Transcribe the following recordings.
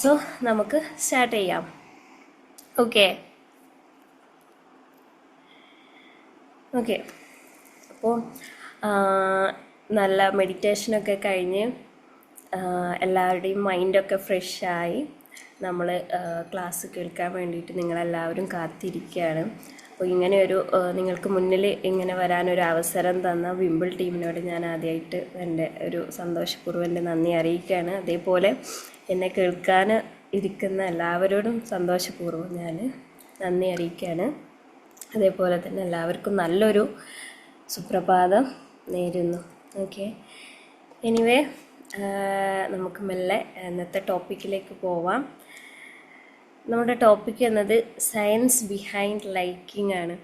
So നമുക്ക് start ചെയ്യാം. Okay okay അപ്പോൾ നല്ല മെഡിറ്റേഷനൊക്കെ കഴിഞ്ഞ് എല്ലാവരുടെയും മൈൻഡൊക്കെ ഫ്രഷായി നമ്മൾ ക്ലാസ് കേൾക്കാൻ വേണ്ടിയിട്ട് നിങ്ങളെല്ലാവരും കാത്തിരിക്കുകയാണ്. അപ്പോൾ ഇങ്ങനെ ഒരു നിങ്ങൾക്ക് മുന്നിൽ ഇങ്ങനെ വരാനൊരു അവസരം തന്ന വിംബിൾ ടീമിനോട് ഞാൻ ആദ്യമായിട്ട് എൻ്റെ ഒരു സന്തോഷപൂർവ്വം എൻ്റെ നന്ദി അറിയിക്കുകയാണ്. അതേപോലെ എന്നെ കേൾക്കാൻ ഇരിക്കുന്ന എല്ലാവരോടും സന്തോഷപൂർവ്വം ഞാൻ നന്ദി അറിയിക്കുകയാണ്. അതേപോലെ തന്നെ എല്ലാവർക്കും നല്ലൊരു സുപ്രഭാതം നേരുന്നു. ഓക്കെ, എനിവേ നമുക്ക് മെല്ലെ ഇന്നത്തെ ടോപ്പിക്കിലേക്ക് പോവാം. നമ്മുടെ ടോപ്പിക്ക് എന്നത് സയൻസ് ബിഹൈൻഡ് ലൈക്കിംഗ് ആണ്.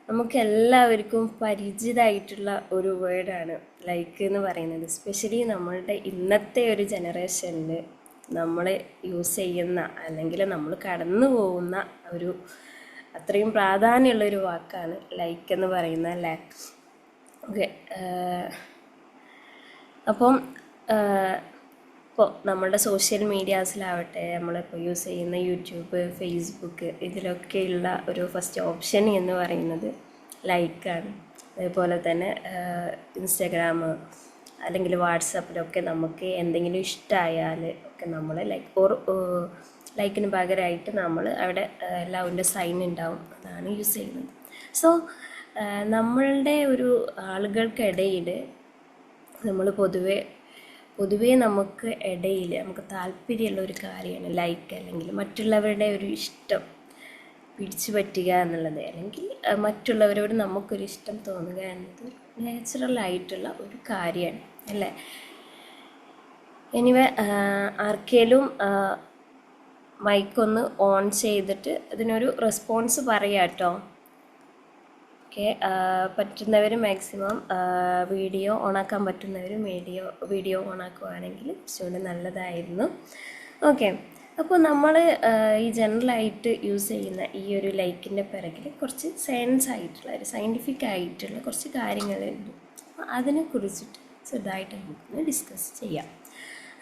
നമുക്ക് എല്ലാവർക്കും പരിചിതമായിട്ടുള്ള ഒരു വേർഡാണ് ലൈക്ക് എന്ന് പറയുന്നത്. എസ്പെഷ്യലി നമ്മളുടെ ഇന്നത്തെ ഒരു ജനറേഷനിൽ നമ്മൾ യൂസ് ചെയ്യുന്ന അല്ലെങ്കിൽ നമ്മൾ കടന്നു പോകുന്ന ഒരു അത്രയും പ്രാധാന്യമുള്ളൊരു വാക്കാണ് ലൈക്ക് എന്ന് പറയുന്നത്, അല്ലേ? ഓക്കെ, അപ്പം ഇപ്പോൾ നമ്മളുടെ സോഷ്യൽ മീഡിയാസിലാവട്ടെ, നമ്മളിപ്പോൾ യൂസ് ചെയ്യുന്ന യൂട്യൂബ്, ഫേസ്ബുക്ക്, ഇതിലൊക്കെയുള്ള ഒരു ഫസ്റ്റ് ഓപ്ഷൻ എന്ന് പറയുന്നത് ലൈക്കാണ്. അതേപോലെ തന്നെ ഇൻസ്റ്റാഗ്രാം അല്ലെങ്കിൽ വാട്സാപ്പിലൊക്കെ നമുക്ക് എന്തെങ്കിലും ഇഷ്ടമായാൽ ഒക്കെ നമ്മൾ ലൈക്കിന് പകരമായിട്ട് നമ്മൾ അവിടെ ലവിൻ്റെ സൈൻ ഉണ്ടാവും, അതാണ് യൂസ് ചെയ്യുന്നത്. സോ നമ്മളുടെ ഒരു ആളുകൾക്കിടയിൽ നമ്മൾ പൊതുവേ നമുക്ക് ഇടയിൽ നമുക്ക് താല്പര്യമുള്ള ഒരു കാര്യമാണ് ലൈക്ക്, അല്ലെങ്കിൽ മറ്റുള്ളവരുടെ ഒരു ഇഷ്ടം പിടിച്ചു പറ്റുക എന്നുള്ളത്, അല്ലെങ്കിൽ മറ്റുള്ളവരോട് നമുക്കൊരു ഇഷ്ടം തോന്നുക എന്നത് നാച്ചുറലായിട്ടുള്ള ഒരു കാര്യമാണ്, അല്ലേ? എനിവേ ആർക്കേലും മൈക്കൊന്ന് ഓൺ ചെയ്തിട്ട് അതിനൊരു റെസ്പോൺസ് പറയാം കേട്ടോ. ഓക്കെ, പറ്റുന്നവർ മാക്സിമം വീഡിയോ ഓണാക്കാൻ പറ്റുന്നവർ വീഡിയോ ഓണാക്കുവാണെങ്കിൽ കുറച്ചുകൂടി നല്ലതായിരുന്നു. ഓക്കെ, അപ്പോൾ നമ്മൾ ഈ ജനറലായിട്ട് യൂസ് ചെയ്യുന്ന ഈ ഒരു ലൈക്കിൻ്റെ പിറകിൽ കുറച്ച് ഒരു സയൻറ്റിഫിക് ആയിട്ടുള്ള കുറച്ച് കാര്യങ്ങളുണ്ട്. അപ്പോൾ അതിനെക്കുറിച്ചിട്ട് ചെറുതായിട്ട് നമുക്കൊന്ന് ഡിസ്കസ് ചെയ്യാം.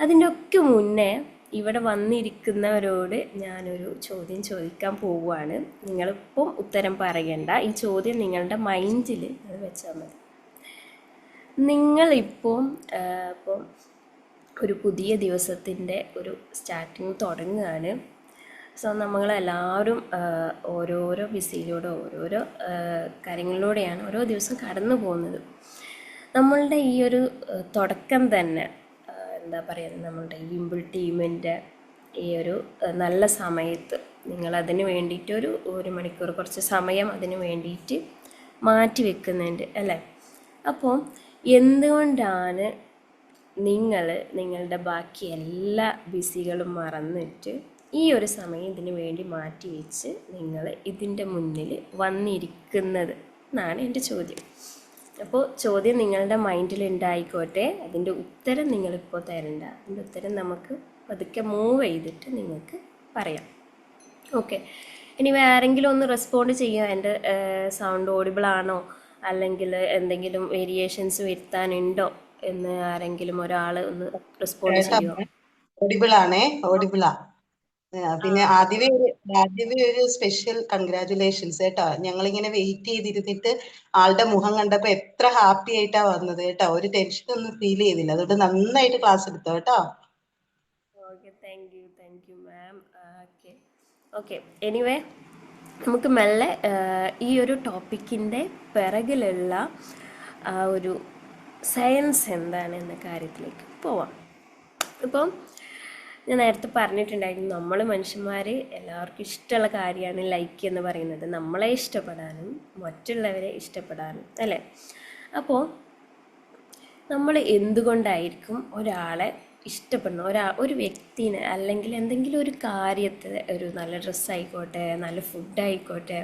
അതിൻ്റെ ഒക്കെ മുന്നേ ഇവിടെ വന്നിരിക്കുന്നവരോട് ഞാനൊരു ചോദ്യം ചോദിക്കാൻ പോവുകയാണ്. നിങ്ങളിപ്പം ഉത്തരം പറയണ്ട, ഈ ചോദ്യം നിങ്ങളുടെ മൈൻഡിൽ അത് വെച്ചാൽ മതി. നിങ്ങളിപ്പം ഒരു പുതിയ ദിവസത്തിൻ്റെ ഒരു സ്റ്റാർട്ടിങ് തുടങ്ങുകയാണ്. സോ നമ്മളെല്ലാവരും ഓരോരോ ബിസിയിലൂടെ ഓരോരോ കാര്യങ്ങളിലൂടെയാണ് ഓരോ ദിവസം കടന്നു പോകുന്നത്. നമ്മളുടെ ഈ ഒരു തുടക്കം തന്നെ എന്താ പറയുക, നമ്മളുടെ വിംബിൾ ടീമിൻ്റെ ഈ ഒരു നല്ല സമയത്ത് നിങ്ങളതിന് വേണ്ടിയിട്ട് ഒരു മണിക്കൂർ കുറച്ച് സമയം അതിന് വേണ്ടിയിട്ട് മാറ്റി വെക്കുന്നുണ്ട്, അല്ലേ? അപ്പോൾ എന്തുകൊണ്ടാണ് നിങ്ങളുടെ ബാക്കി എല്ലാ ബിസികളും മറന്നിട്ട് ഈ ഒരു സമയം ഇതിന് വേണ്ടി മാറ്റി വെച്ച് നിങ്ങൾ ഇതിൻ്റെ മുന്നിൽ വന്നിരിക്കുന്നത് എന്നാണ് എൻ്റെ ചോദ്യം. അപ്പോൾ ചോദ്യം നിങ്ങളുടെ മൈൻഡിൽ ഉണ്ടായിക്കോട്ടെ, അതിൻ്റെ ഉത്തരം നിങ്ങളിപ്പോൾ തരണ്ട. അതിൻ്റെ ഉത്തരം നമുക്ക് പതുക്കെ മൂവ് ചെയ്തിട്ട് നിങ്ങൾക്ക് പറയാം. ഓക്കെ, ഇനി ആരെങ്കിലും ഒന്ന് റെസ്പോണ്ട് ചെയ്യുക. എൻ്റെ സൗണ്ട് ഓഡിബിൾ ആണോ, അല്ലെങ്കിൽ എന്തെങ്കിലും വേരിയേഷൻസ് വരുത്താനുണ്ടോ എന്ന് ആരെങ്കിലും ഒരാൾ ഒന്ന് റെസ്പോണ്ട് ചെയ്യുമോ? ഓഡിബിളാ. പിന്നെ ആദ്യമേ ഒരു സ്പെഷ്യൽ കൺഗ്രാറ്റുലേഷൻസ് കേട്ടോ. ഞങ്ങളിങ്ങനെ വെയിറ്റ് ചെയ്തിരുന്നിട്ട് ആളുടെ മുഖം കണ്ടപ്പോ എത്ര ഹാപ്പി ആയിട്ടാ വന്നത് കേട്ടോ. ഒരു ടെൻഷൻ ഒന്നും ഫീൽ ചെയ്തില്ല. അതുകൊണ്ട് നന്നായിട്ട് ക്ലാസ് എടുത്തോ കേട്ടോ. Okay, thank you ma'am. Okay, anyway നമുക്ക് മെല്ലെ ഈ ഒരു ടോപ്പിക്കിൻ്റെ പിറകിലുള്ള ഒരു സയൻസ് എന്താണ് എന്ന കാര്യത്തിലേക്ക് പോവാം. ഇപ്പം ഞാൻ നേരത്തെ പറഞ്ഞിട്ടുണ്ടായിരുന്നു, നമ്മൾ മനുഷ്യന്മാർ എല്ലാവർക്കും ഇഷ്ടമുള്ള കാര്യമാണ് ലൈക്ക് എന്ന് പറയുന്നത്. നമ്മളെ ഇഷ്ടപ്പെടാനും മറ്റുള്ളവരെ ഇഷ്ടപ്പെടാനും, അല്ലേ? അപ്പോൾ നമ്മൾ എന്തുകൊണ്ടായിരിക്കും ഒരാളെ ഇഷ്ടപ്പെടുന്ന ഒരു വ്യക്തിനെ, അല്ലെങ്കിൽ എന്തെങ്കിലും ഒരു കാര്യത്തെ, ഒരു നല്ല ഡ്രസ്സായിക്കോട്ടെ, നല്ല ഫുഡായിക്കോട്ടെ,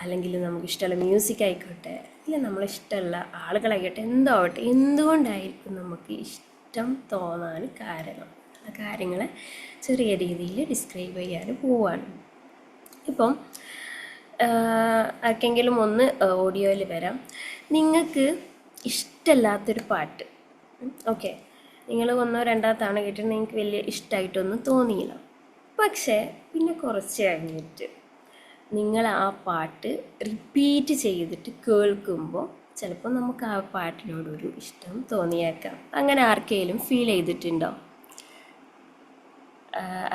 അല്ലെങ്കിൽ നമുക്കിഷ്ടമുള്ള മ്യൂസിക് ആയിക്കോട്ടെ, ഇല്ല നമ്മളിഷ്ടമുള്ള ആളുകളായിക്കോട്ടെ, എന്താവട്ടെ, എന്തുകൊണ്ടായിരിക്കും നമുക്ക് ഇഷ്ടം തോന്നാൻ കാരണം? ആ കാര്യങ്ങളെ ചെറിയ രീതിയിൽ ഡിസ്ക്രൈബ് ചെയ്യാൻ പോവാണ്. ഇപ്പം ആർക്കെങ്കിലും ഒന്ന് ഓഡിയോയിൽ വരാം. നിങ്ങൾക്ക് ഇഷ്ടമില്ലാത്തൊരു പാട്ട്, ഓക്കെ, നിങ്ങൾ ഒന്നോ രണ്ടോ തവണ കേട്ടിട്ട് നിങ്ങൾക്ക് വലിയ ഇഷ്ടമായിട്ടൊന്നും തോന്നിയില്ല. പക്ഷേ പിന്നെ കുറച്ച് കഴിഞ്ഞിട്ട് നിങ്ങൾ ആ പാട്ട് റിപ്പീറ്റ് ചെയ്തിട്ട് കേൾക്കുമ്പോൾ ചിലപ്പോൾ നമുക്ക് ആ പാട്ടിനോടൊരു ഇഷ്ടം തോന്നിയേക്കാം. അങ്ങനെ ആർക്കെങ്കിലും ഫീൽ ചെയ്തിട്ടുണ്ടോ?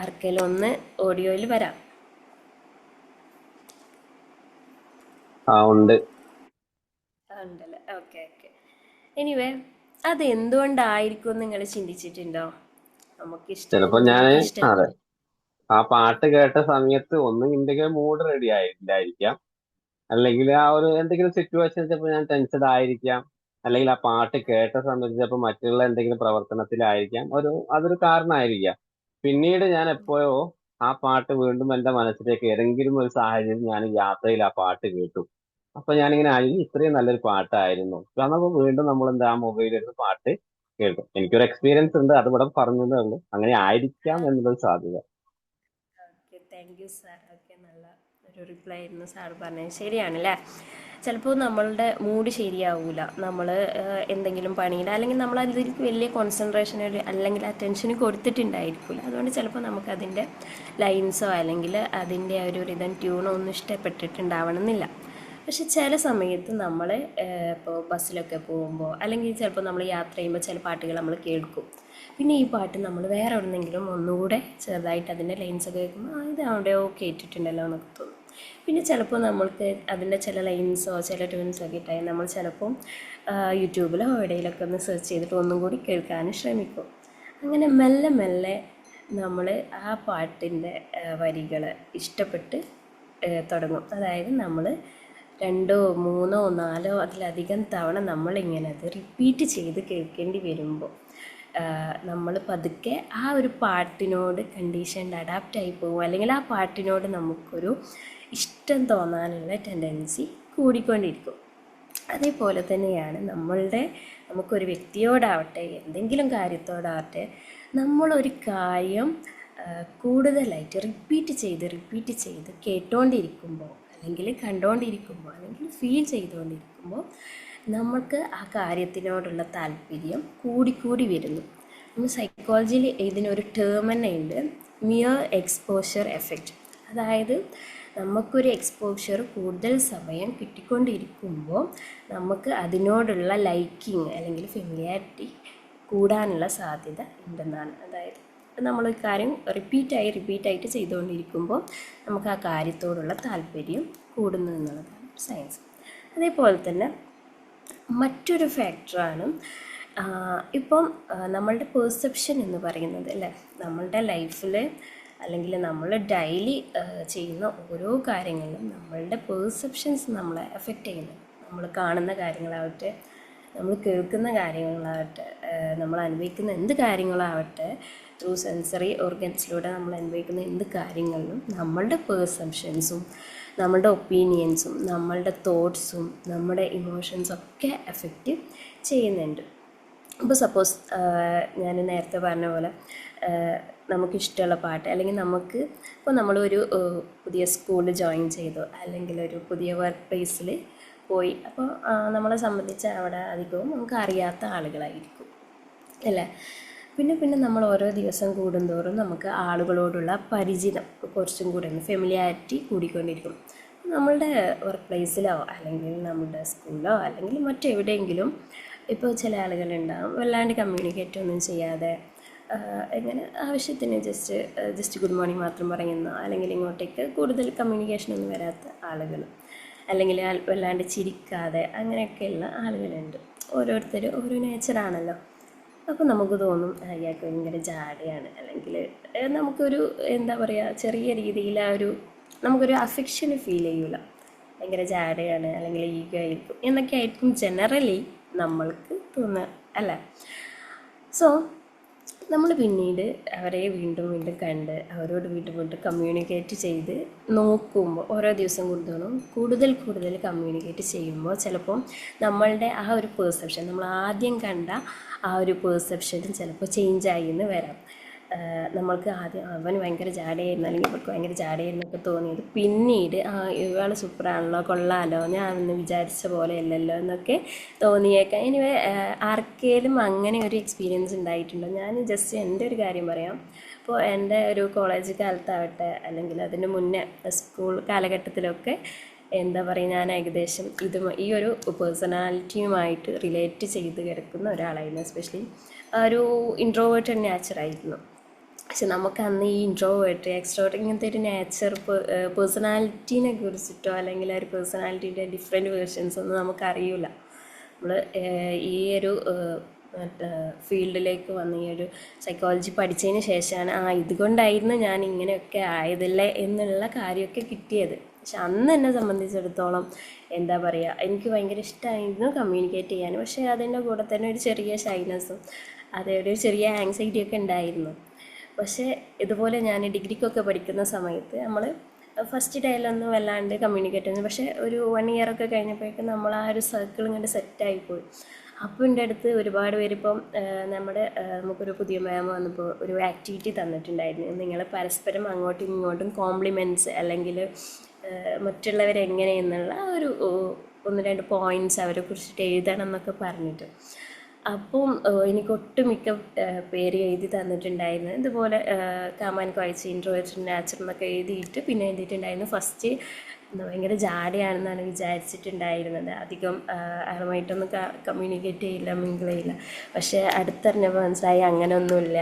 ആർക്കെങ്കിലും ഒന്ന് ഓഡിയോയിൽ വരാം. ഉണ്ട്. ഉണ്ടല്ലേ, ഓക്കെ ഓക്കെ. എനിവേ, അത് എന്തുകൊണ്ടായിരിക്കും നിങ്ങൾ ചിന്തിച്ചിട്ടുണ്ടോ? ചിലപ്പോ നമുക്ക് ഇഷ്ടം. അതെ, ആ പാട്ട് കേട്ട സമയത്ത് ഒന്നും എന്തെങ്കിലും മൂഡ് റെഡി ആയിട്ടില്ലായിരിക്കാം, അല്ലെങ്കിൽ ആ ഒരു എന്തെങ്കിലും സിറ്റുവേഷൻ ചിലപ്പോൾ ഞാൻ ടെൻഷഡ് ആയിരിക്കാം, അല്ലെങ്കിൽ ആ പാട്ട് കേട്ട സമയത്ത് ചിലപ്പോൾ മറ്റുള്ള എന്തെങ്കിലും പ്രവർത്തനത്തിലായിരിക്കാം, അതൊരു കാരണമായിരിക്കാം. പിന്നീട് ഞാൻ എപ്പോഴോ ആ പാട്ട് വീണ്ടും എന്റെ മനസ്സിലേക്ക് ഏതെങ്കിലും ഒരു സാഹചര്യം ഞാൻ യാത്രയിൽ ആ പാട്ട് കേട്ടു. അപ്പൊ ഞാനിങ്ങനെ ഇത്രയും നല്ലൊരു പാട്ടായിരുന്നു കാരണം വീണ്ടും നമ്മൾ എന്താ ആ മൊബൈലിൽ എടുത്ത് പാട്ട് കേൾക്കും. എനിക്കൊരു എക്സ്പീരിയൻസ് ഉണ്ട്, അത് ഇവിടെ പറഞ്ഞതേ ഉള്ളൂ. അങ്ങനെ ആയിരിക്കാം എന്നുള്ളൊരു സാധ്യത. Okay, thank you sir. Okay, നല്ല ഒരു റിപ്ലൈ ആയിരുന്നു സാർ പറഞ്ഞത്. ശരിയാണല്ലേ, ചിലപ്പോൾ നമ്മളുടെ മൂഡ് ശരിയാവില്ല, നമ്മൾ എന്തെങ്കിലും പണിയിൽ അല്ലെങ്കിൽ നമ്മൾ അതിലേക്ക് വലിയ കോൺസെൻട്രേഷൻ അല്ലെങ്കിൽ അറ്റൻഷന് കൊടുത്തിട്ടുണ്ടായിരിക്കില്ല. അതുകൊണ്ട് ചിലപ്പോൾ നമുക്കതിൻ്റെ ലൈൻസോ അല്ലെങ്കിൽ അതിൻ്റെ ഒരു റിതം ട്യൂണോ ഒന്നും ഇഷ്ടപ്പെട്ടിട്ടുണ്ടാവണമെന്നില്ല. പക്ഷെ ചില സമയത്ത് നമ്മൾ ഇപ്പോൾ ബസ്സിലൊക്കെ പോകുമ്പോൾ അല്ലെങ്കിൽ ചിലപ്പോൾ നമ്മൾ യാത്ര ചെയ്യുമ്പോൾ ചില പാട്ടുകൾ നമ്മൾ കേൾക്കും. പിന്നെ ഈ പാട്ട് നമ്മൾ വേറെ എവിടെന്നെങ്കിലും ഒന്നുകൂടെ ചെറുതായിട്ട് അതിൻ്റെ ലൈൻസൊക്കെ കേൾക്കുമ്പോൾ ഇത് അവിടെയോ കേട്ടിട്ടുണ്ടല്ലോ എന്നൊക്കെ തോന്നും. പിന്നെ ചിലപ്പോൾ നമ്മൾക്ക് അതിൻ്റെ ചില ലൈൻസോ ചില ട്യൂൺസോ ഒക്കെ ഇട്ടായി നമ്മൾ ചിലപ്പം യൂട്യൂബിലോ എവിടെയെങ്കിലൊക്കെ ഒന്ന് സെർച്ച് ചെയ്തിട്ട് ഒന്നും കൂടി കേൾക്കാനും ശ്രമിക്കും. അങ്ങനെ മെല്ലെ മെല്ലെ നമ്മൾ ആ പാട്ടിൻ്റെ വരികൾ ഇഷ്ടപ്പെട്ട് തുടങ്ങും. അതായത് നമ്മൾ 2, 3, 4 അതിലധികം തവണ നമ്മളിങ്ങനെ അത് റിപ്പീറ്റ് ചെയ്ത് കേൾക്കേണ്ടി വരുമ്പോൾ നമ്മൾ പതുക്കെ ആ ഒരു പാട്ടിനോട് കണ്ടീഷൻഡ് അഡാപ്റ്റ് ആയി പോകും, അല്ലെങ്കിൽ ആ പാട്ടിനോട് നമുക്കൊരു ഇഷ്ടം തോന്നാനുള്ള ടെൻഡൻസി കൂടിക്കൊണ്ടിരിക്കും. അതേപോലെ തന്നെയാണ് നമുക്കൊരു വ്യക്തിയോടാവട്ടെ എന്തെങ്കിലും കാര്യത്തോടാവട്ടെ നമ്മളൊരു കാര്യം കൂടുതലായിട്ട് റിപ്പീറ്റ് ചെയ്ത് കേട്ടോണ്ടിരിക്കുമ്പോൾ അല്ലെങ്കിൽ കണ്ടുകൊണ്ടിരിക്കുമ്പോൾ അല്ലെങ്കിൽ ഫീൽ ചെയ്തുകൊണ്ടിരിക്കുമ്പോൾ നമുക്ക് ആ കാര്യത്തിനോടുള്ള താല്പര്യം കൂടിക്കൂടി വരുന്നു. നമ്മൾ സൈക്കോളജിയിൽ ഇതിനൊരു ടേം തന്നെ ഉണ്ട്, മിയർ എക്സ്പോഷർ എഫക്റ്റ്. അതായത് നമുക്കൊരു എക്സ്പോഷർ കൂടുതൽ സമയം കിട്ടിക്കൊണ്ടിരിക്കുമ്പോൾ നമുക്ക് അതിനോടുള്ള ലൈക്കിങ് അല്ലെങ്കിൽ ഫെമിലിയാരിറ്റി കൂടാനുള്ള സാധ്യത ഉണ്ടെന്നാണ്. അതായത് നമ്മളൊരു കാര്യം റിപ്പീറ്റായിട്ട് ചെയ്തുകൊണ്ടിരിക്കുമ്പോൾ നമുക്ക് ആ കാര്യത്തോടുള്ള താല്പര്യം കൂടുന്നു എന്നുള്ളതാണ് സയൻസ്. അതേപോലെ തന്നെ മറ്റൊരു ഫാക്ടറാണ് ഇപ്പം നമ്മളുടെ പെർസെപ്ഷൻ എന്ന് പറയുന്നത് അല്ലേ. നമ്മളുടെ ലൈഫിൽ അല്ലെങ്കിൽ നമ്മൾ ഡെയിലി ചെയ്യുന്ന ഓരോ കാര്യങ്ങളിലും നമ്മളുടെ പെർസെപ്ഷൻസ് നമ്മളെ എഫക്റ്റ് ചെയ്യുന്നു. നമ്മൾ കാണുന്ന കാര്യങ്ങളാവട്ടെ, നമ്മൾ കേൾക്കുന്ന കാര്യങ്ങളാവട്ടെ, നമ്മൾ അനുഭവിക്കുന്ന എന്ത് കാര്യങ്ങളാവട്ടെ, ത്രൂ സെൻസറി ഓർഗൻസിലൂടെ നമ്മൾ അനുഭവിക്കുന്ന എന്ത് കാര്യങ്ങളിലും നമ്മളുടെ പെർസെപ്ഷൻസും നമ്മളുടെ ഒപ്പീനിയൻസും നമ്മളുടെ തോട്ട്സും നമ്മുടെ ഇമോഷൻസും ഒക്കെ എഫക്റ്റ് ചെയ്യുന്നുണ്ട്. ഇപ്പോൾ സപ്പോസ് ഞാൻ നേരത്തെ പറഞ്ഞ പോലെ നമുക്കിഷ്ടമുള്ള പാട്ട് അല്ലെങ്കിൽ ഇപ്പോൾ നമ്മളൊരു പുതിയ സ്കൂളിൽ ജോയിൻ ചെയ്തു അല്ലെങ്കിൽ ഒരു പുതിയ വർക്ക് പ്ലേസിൽ പോയി, അപ്പോൾ നമ്മളെ സംബന്ധിച്ച് അവിടെ അധികവും നമുക്ക് അറിയാത്ത ആളുകളായിരിക്കും അല്ലേ. പിന്നെ നമ്മൾ ഓരോ ദിവസം കൂടുന്തോറും നമുക്ക് ആളുകളോടുള്ള പരിചിതം കുറച്ചും കൂടെ ഫെമിലിയാരിറ്റി കൂടിക്കൊണ്ടിരിക്കും. നമ്മളുടെ വർക്ക് പ്ലേസിലോ അല്ലെങ്കിൽ നമ്മുടെ സ്കൂളിലോ അല്ലെങ്കിൽ മറ്റെവിടെയെങ്കിലും ഇപ്പോൾ ചില ആളുകളുണ്ടാകും വല്ലാണ്ട് കമ്മ്യൂണിക്കേറ്റ് ഒന്നും ചെയ്യാതെ ഇങ്ങനെ ആവശ്യത്തിന് ജസ്റ്റ് ഗുഡ് മോർണിംഗ് മാത്രം പറയുന്ന, അല്ലെങ്കിൽ ഇങ്ങോട്ടേക്ക് കൂടുതൽ കമ്മ്യൂണിക്കേഷനൊന്നും വരാത്ത ആളുകൾ, അല്ലെങ്കിൽ വല്ലാണ്ട് ചിരിക്കാതെ അങ്ങനെയൊക്കെയുള്ള ആളുകളുണ്ട്. ഓരോരുത്തർ ഓരോ നേച്ചറാണല്ലോ. അപ്പോൾ നമുക്ക് തോന്നും അയാൾക്ക് ഭയങ്കര ജാടയാണ്, അല്ലെങ്കിൽ നമുക്കൊരു എന്താ പറയുക ചെറിയ രീതിയിൽ നമുക്കൊരു അഫെക്ഷന് ഫീൽ ചെയ്യൂല, ഭയങ്കര ജാടയാണ് അല്ലെങ്കിൽ ഈഗോ ആയിരിക്കും എന്നൊക്കെ ആയിരിക്കും ജനറലി നമ്മൾക്ക് തോന്നുക അല്ലേ. സോ നമ്മൾ പിന്നീട് അവരെ വീണ്ടും കണ്ട് അവരോട് വീണ്ടും കമ്മ്യൂണിക്കേറ്റ് ചെയ്ത് നോക്കുമ്പോൾ ഓരോ ദിവസം കൂടുതൽ കമ്മ്യൂണിക്കേറ്റ് ചെയ്യുമ്പോൾ ചിലപ്പോൾ നമ്മളുടെ ആ ഒരു പെർസെപ്ഷൻ നമ്മൾ ആദ്യം കണ്ട ആ ഒരു പെർസെപ്ഷനും ചിലപ്പോൾ ചേഞ്ചായി എന്ന് വരാം. നമ്മൾക്ക് ആദ്യം അവൻ ഭയങ്കര ജാടയായിരുന്നു അല്ലെങ്കിൽ ഇവർക്ക് ഭയങ്കര ജാടയായിരുന്നൊക്കെ തോന്നിയത് പിന്നീട് ഇയാൾ സൂപ്പറാണല്ലോ, കൊള്ളാമല്ലോ, ഞാനൊന്ന് വിചാരിച്ച പോലെ അല്ലല്ലോ എന്നൊക്കെ തോന്നിയേക്കാം. എനിവേ ആർക്കേലും അങ്ങനെ ഒരു എക്സ്പീരിയൻസ് ഉണ്ടായിട്ടുണ്ടോ? ഞാൻ ജസ്റ്റ് എൻ്റെ ഒരു കാര്യം പറയാം. ഇപ്പോൾ എൻ്റെ ഒരു കോളേജ് കാലത്താവട്ടെ അല്ലെങ്കിൽ അതിന് മുന്നേ സ്കൂൾ കാലഘട്ടത്തിലൊക്കെ എന്താ പറയുക, ഞാൻ ഏകദേശം ഈ ഒരു പേഴ്സണാലിറ്റിയുമായിട്ട് റിലേറ്റ് ചെയ്ത് കിടക്കുന്ന ഒരാളായിരുന്നു. എസ്പെഷ്യലി ഒരു ഇൻട്രോവേർട്ട് നേച്ചറായിരുന്നു. പക്ഷെ നമുക്ക് അന്ന് ഈ ഇൻട്രോവേർട്ട് എക്സ്ട്രോവേർട്ട് ഇങ്ങനത്തെ ഒരു നേച്ചർ പേഴ്സണാലിറ്റീനെ കുറിച്ചിട്ടോ അല്ലെങ്കിൽ ആ ഒരു പേഴ്സണാലിറ്റീൻ്റെ ഡിഫറെൻറ്റ് വേർഷൻസ് ഒന്നും നമുക്കറിയില്ല. നമ്മൾ ഈ ഒരു ഫീൽഡിലേക്ക് വന്ന് ഈ ഒരു സൈക്കോളജി പഠിച്ചതിന് ശേഷമാണ് ഇതുകൊണ്ടായിരുന്നു ഞാൻ ഇങ്ങനെയൊക്കെ ആയതല്ലേ എന്നുള്ള കാര്യമൊക്കെ കിട്ടിയത്. പക്ഷെ അന്ന് എന്നെ സംബന്ധിച്ചിടത്തോളം എന്താ പറയുക, എനിക്ക് ഭയങ്കര ഇഷ്ടമായിരുന്നു കമ്മ്യൂണിക്കേറ്റ് ചെയ്യാൻ. പക്ഷേ അതിൻ്റെ കൂടെ തന്നെ ഒരു ചെറിയ ഷൈനസ്സും ഒരു ചെറിയ ആങ്സൈറ്റിയൊക്കെ ഉണ്ടായിരുന്നു. പക്ഷേ ഇതുപോലെ ഞാൻ ഡിഗ്രിക്കൊക്കെ പഠിക്കുന്ന സമയത്ത് നമ്മൾ ഫസ്റ്റ് ഡേയിലൊന്നും വല്ലാണ്ട് കമ്മ്യൂണിക്കേറ്റ് ചെയ്യുന്നു. പക്ഷേ ഒരു 1 year ഒക്കെ കഴിഞ്ഞപ്പോഴേക്കും നമ്മൾ ആ ഒരു സർക്കിൾ ഇങ്ങോട്ട് സെറ്റായിപ്പോയി. അപ്പോൾ എൻ്റെ അടുത്ത് ഒരുപാട് പേര് ഇപ്പം നമുക്കൊരു പുതിയ മാം വന്നപ്പോൾ ഒരു ആക്ടിവിറ്റി തന്നിട്ടുണ്ടായിരുന്നു. നിങ്ങൾ പരസ്പരം അങ്ങോട്ടും ഇങ്ങോട്ടും കോംപ്ലിമെൻറ്റ്സ് അല്ലെങ്കിൽ മറ്റുള്ളവരെങ്ങനെയെന്നുള്ള ഒരു 1-2 പോയിൻറ്റ്സ് അവരെ കുറിച്ചിട്ട് എഴുതണം എന്നൊക്കെ പറഞ്ഞിട്ട്. അപ്പം എനിക്ക് ഒട്ടുമിക്ക പേര് എഴുതി തന്നിട്ടുണ്ടായിരുന്നു. ഇതുപോലെ കാമാൻ ക്വൈറ്റ്സ് ഇൻട്രോവേർട്ട് നാച്ചർ എന്നൊക്കെ എഴുതിയിട്ട് പിന്നെ എഴുതിയിട്ടുണ്ടായിരുന്നു. ഫസ്റ്റ് ഭയങ്കര ജാടയാണെന്നാണ് വിചാരിച്ചിട്ടുണ്ടായിരുന്നത്. അധികം ആരുമായിട്ടൊന്നും കമ്മ്യൂണിക്കേറ്റ് ചെയ്യില്ല, മിങ്കിൾ ചെയ്യില്ല. പക്ഷേ അടുത്തറിഞ്ഞപ്പോൾ മനസ്സിലായി അങ്ങനെയൊന്നുമില്ല,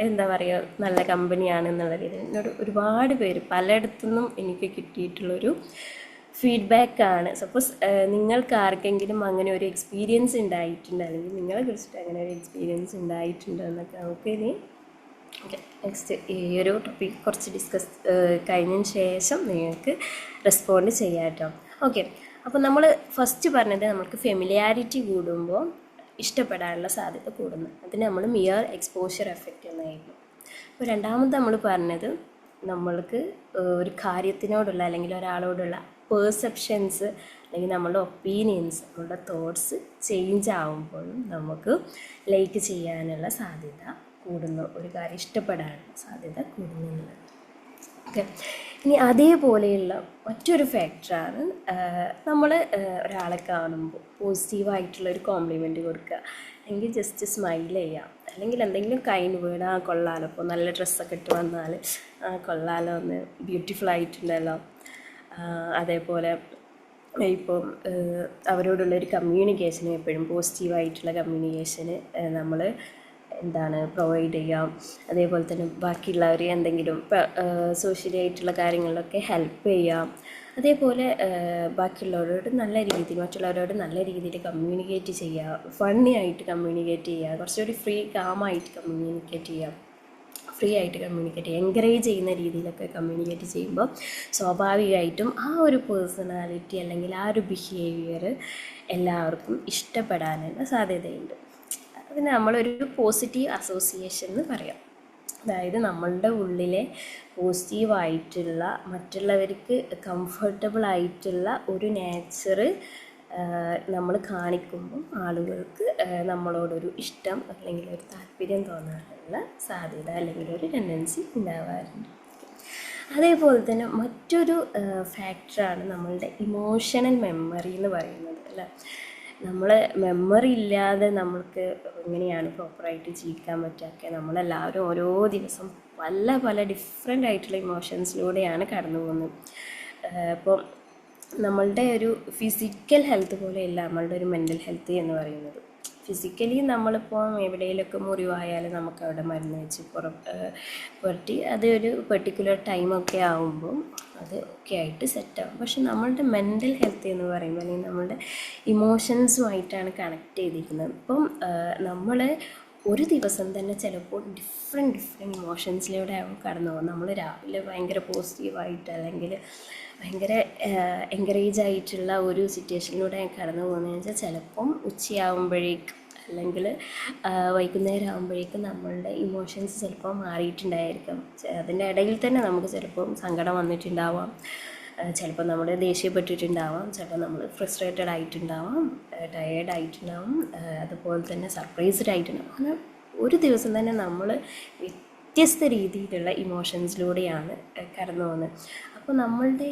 എന്താ പറയുക, നല്ല കമ്പനിയാണെന്നുള്ള രീതിയിൽ എന്നോട് ഒരുപാട് പേര് പലയിടത്തുനിന്നും എനിക്ക് കിട്ടിയിട്ടുള്ളൊരു ഫീഡ്ബാക്കാണ്. സപ്പോസ് നിങ്ങൾക്ക് ആർക്കെങ്കിലും അങ്ങനെ ഒരു എക്സ്പീരിയൻസ് ഉണ്ടായിട്ടുണ്ട് അല്ലെങ്കിൽ നിങ്ങളെ കുറിച്ചിട്ട് അങ്ങനെ ഒരു എക്സ്പീരിയൻസ് ഉണ്ടായിട്ടുണ്ടോ എന്നൊക്കെ നമുക്കിനി നെക്സ്റ്റ് ഈ ഒരു ടോപ്പിക് കുറച്ച് ഡിസ്കസ് കഴിഞ്ഞതിന് ശേഷം നിങ്ങൾക്ക് റെസ്പോണ്ട് ചെയ്യാം കേട്ടോ. ഓക്കെ, അപ്പോൾ നമ്മൾ ഫസ്റ്റ് പറഞ്ഞത് നമ്മൾക്ക് ഫെമിലിയാരിറ്റി കൂടുമ്പോൾ ഇഷ്ടപ്പെടാനുള്ള സാധ്യത കൂടുന്നു. അതിന് നമ്മൾ മിയർ എക്സ്പോഷർ എഫക്റ്റ് എന്നായിരുന്നു. അപ്പോൾ രണ്ടാമത് നമ്മൾ പറഞ്ഞത് നമ്മൾക്ക് ഒരു കാര്യത്തിനോടുള്ള അല്ലെങ്കിൽ ഒരാളോടുള്ള പെർസെപ്ഷൻസ് അല്ലെങ്കിൽ നമ്മളുടെ ഒപ്പീനിയൻസ്, നമ്മളുടെ തോട്ട്സ് ചേഞ്ച് ആകുമ്പോഴും നമുക്ക് ലൈക്ക് ചെയ്യാനുള്ള സാധ്യത കൂടുന്നു, ഒരു കാര്യം ഇഷ്ടപ്പെടാനുള്ള സാധ്യത കൂടുന്നു എന്നുള്ളത്. ഓക്കെ, ഇനി അതേപോലെയുള്ള മറ്റൊരു ഫാക്ടറാണ് നമ്മൾ ഒരാളെ കാണുമ്പോൾ പോസിറ്റീവായിട്ടുള്ളൊരു കോംപ്ലിമെൻറ്റ് കൊടുക്കുക, അല്ലെങ്കിൽ ജസ്റ്റ് സ്മൈൽ ചെയ്യുക, അല്ലെങ്കിൽ എന്തെങ്കിലും കൈൻഡ് വേർഡ്, കൊള്ളാലോ, ഇപ്പോൾ നല്ല ഡ്രസ്സൊക്കെ ഇട്ട് വന്നാൽ കൊള്ളാലോ, ഒന്ന് ബ്യൂട്ടിഫുൾ ആയിട്ടുണ്ടല്ലോ. അതേപോലെ ഇപ്പം അവരോടുള്ളൊരു കമ്മ്യൂണിക്കേഷന് എപ്പോഴും പോസിറ്റീവായിട്ടുള്ള കമ്മ്യൂണിക്കേഷന് നമ്മൾ പ്രൊവൈഡ് ചെയ്യാം. അതേപോലെ തന്നെ ബാക്കിയുള്ളവർ എന്തെങ്കിലും സോഷ്യലി ആയിട്ടുള്ള കാര്യങ്ങളിലൊക്കെ ഹെൽപ്പ് ചെയ്യാം. അതേപോലെ ബാക്കിയുള്ളവരോട് മറ്റുള്ളവരോട് നല്ല രീതിയിൽ കമ്മ്യൂണിക്കേറ്റ് ചെയ്യുക, ഫണ്ണി ആയിട്ട് കമ്മ്യൂണിക്കേറ്റ് ചെയ്യുക, കുറച്ചുകൂടി കാമായിട്ട് കമ്മ്യൂണിക്കേറ്റ് ചെയ്യുക, ഫ്രീ ആയിട്ട് കമ്മ്യൂണിക്കേറ്റ് ചെയ്യുക, എൻകറേജ് ചെയ്യുന്ന രീതിയിലൊക്കെ കമ്മ്യൂണിക്കേറ്റ് ചെയ്യുമ്പോൾ സ്വാഭാവികമായിട്ടും ആ ഒരു പേഴ്സണാലിറ്റി അല്ലെങ്കിൽ ആ ഒരു ബിഹേവിയർ എല്ലാവർക്കും ഇഷ്ടപ്പെടാനുള്ള സാധ്യതയുണ്ട്. അതിന് നമ്മളൊരു പോസിറ്റീവ് അസോസിയേഷൻ എന്ന് പറയാം. അതായത് നമ്മളുടെ ഉള്ളിലെ പോസിറ്റീവായിട്ടുള്ള മറ്റുള്ളവർക്ക് കംഫർട്ടബിൾ ആയിട്ടുള്ള ഒരു നേച്ചർ നമ്മൾ കാണിക്കുമ്പം ആളുകൾക്ക് നമ്മളോടൊരു ഇഷ്ടം അല്ലെങ്കിൽ ഒരു താല്പര്യം തോന്നാനുള്ള സാധ്യത അല്ലെങ്കിൽ ഒരു ടെൻഡൻസി ഉണ്ടാവാറുണ്ട്. അതേപോലെ തന്നെ മറ്റൊരു ഫാക്ടറാണ് നമ്മളുടെ ഇമോഷണൽ മെമ്മറി എന്ന് പറയുന്നത്, അല്ലേ. നമ്മൾ മെമ്മറി ഇല്ലാതെ നമ്മൾക്ക് എങ്ങനെയാണ് പ്രോപ്പറായിട്ട് ജീവിക്കാൻ പറ്റുക? നമ്മളെല്ലാവരും ഓരോ ദിവസം പല ഡിഫറെൻ്റ് ആയിട്ടുള്ള ഇമോഷൻസിലൂടെയാണ് കടന്നു പോകുന്നത്. ഇപ്പോൾ നമ്മളുടെ ഒരു ഫിസിക്കൽ ഹെൽത്ത് പോലെയല്ല നമ്മളുടെ ഒരു മെൻ്റൽ ഹെൽത്ത് എന്ന് പറയുന്നത്. ഫിസിക്കലി നമ്മളിപ്പോൾ എവിടെയെങ്കിലുമൊക്കെ മുറിവായാലും നമുക്ക് അവിടെ മരുന്ന് വെച്ച് പുരട്ടി അതൊരു പെർട്ടിക്കുലർ ടൈമൊക്കെ ആകുമ്പം അത് ഒക്കെ ആയിട്ട് സെറ്റാകും. പക്ഷെ നമ്മളുടെ മെൻ്റൽ ഹെൽത്ത് എന്ന് പറയുമ്പോൾ അല്ലെങ്കിൽ നമ്മളുടെ ഇമോഷൻസുമായിട്ടാണ് കണക്ട് ചെയ്തിരിക്കുന്നത്. ഇപ്പം നമ്മൾ ഒരു ദിവസം തന്നെ ചിലപ്പോൾ ഡിഫറെൻറ്റ് ഇമോഷൻസിലൂടെ കടന്നു പോകും. നമ്മൾ രാവിലെ ഭയങ്കര പോസിറ്റീവായിട്ട് അല്ലെങ്കിൽ ഭയങ്കര എൻകറേജ് ആയിട്ടുള്ള ഒരു സിറ്റുവേഷനിലൂടെ കടന്നു പോകുന്നതെന്ന് വെച്ചാൽ ചിലപ്പം ഉച്ചയാകുമ്പോഴേക്കും അല്ലെങ്കിൽ വൈകുന്നേരം ആകുമ്പോഴേക്കും നമ്മളുടെ ഇമോഷൻസ് ചിലപ്പോൾ മാറിയിട്ടുണ്ടായിരിക്കും. അതിൻ്റെ ഇടയിൽ തന്നെ നമുക്ക് ചിലപ്പം സങ്കടം വന്നിട്ടുണ്ടാവാം, ചിലപ്പോൾ നമ്മൾ ദേഷ്യപ്പെട്ടിട്ടുണ്ടാവാം, ചിലപ്പോൾ നമ്മൾ ഫ്രസ്ട്രേറ്റഡ് ആയിട്ടുണ്ടാവാം, ടയേർഡ് ആയിട്ടുണ്ടാവും, അതുപോലെ തന്നെ സർപ്രൈസ്ഡ് ആയിട്ടുണ്ടാവും. അങ്ങനെ ഒരു ദിവസം തന്നെ നമ്മൾ വ്യത്യസ്ത രീതിയിലുള്ള ഇമോഷൻസിലൂടെയാണ് കടന്നു പോകുന്നത്. അപ്പോൾ നമ്മളുടെ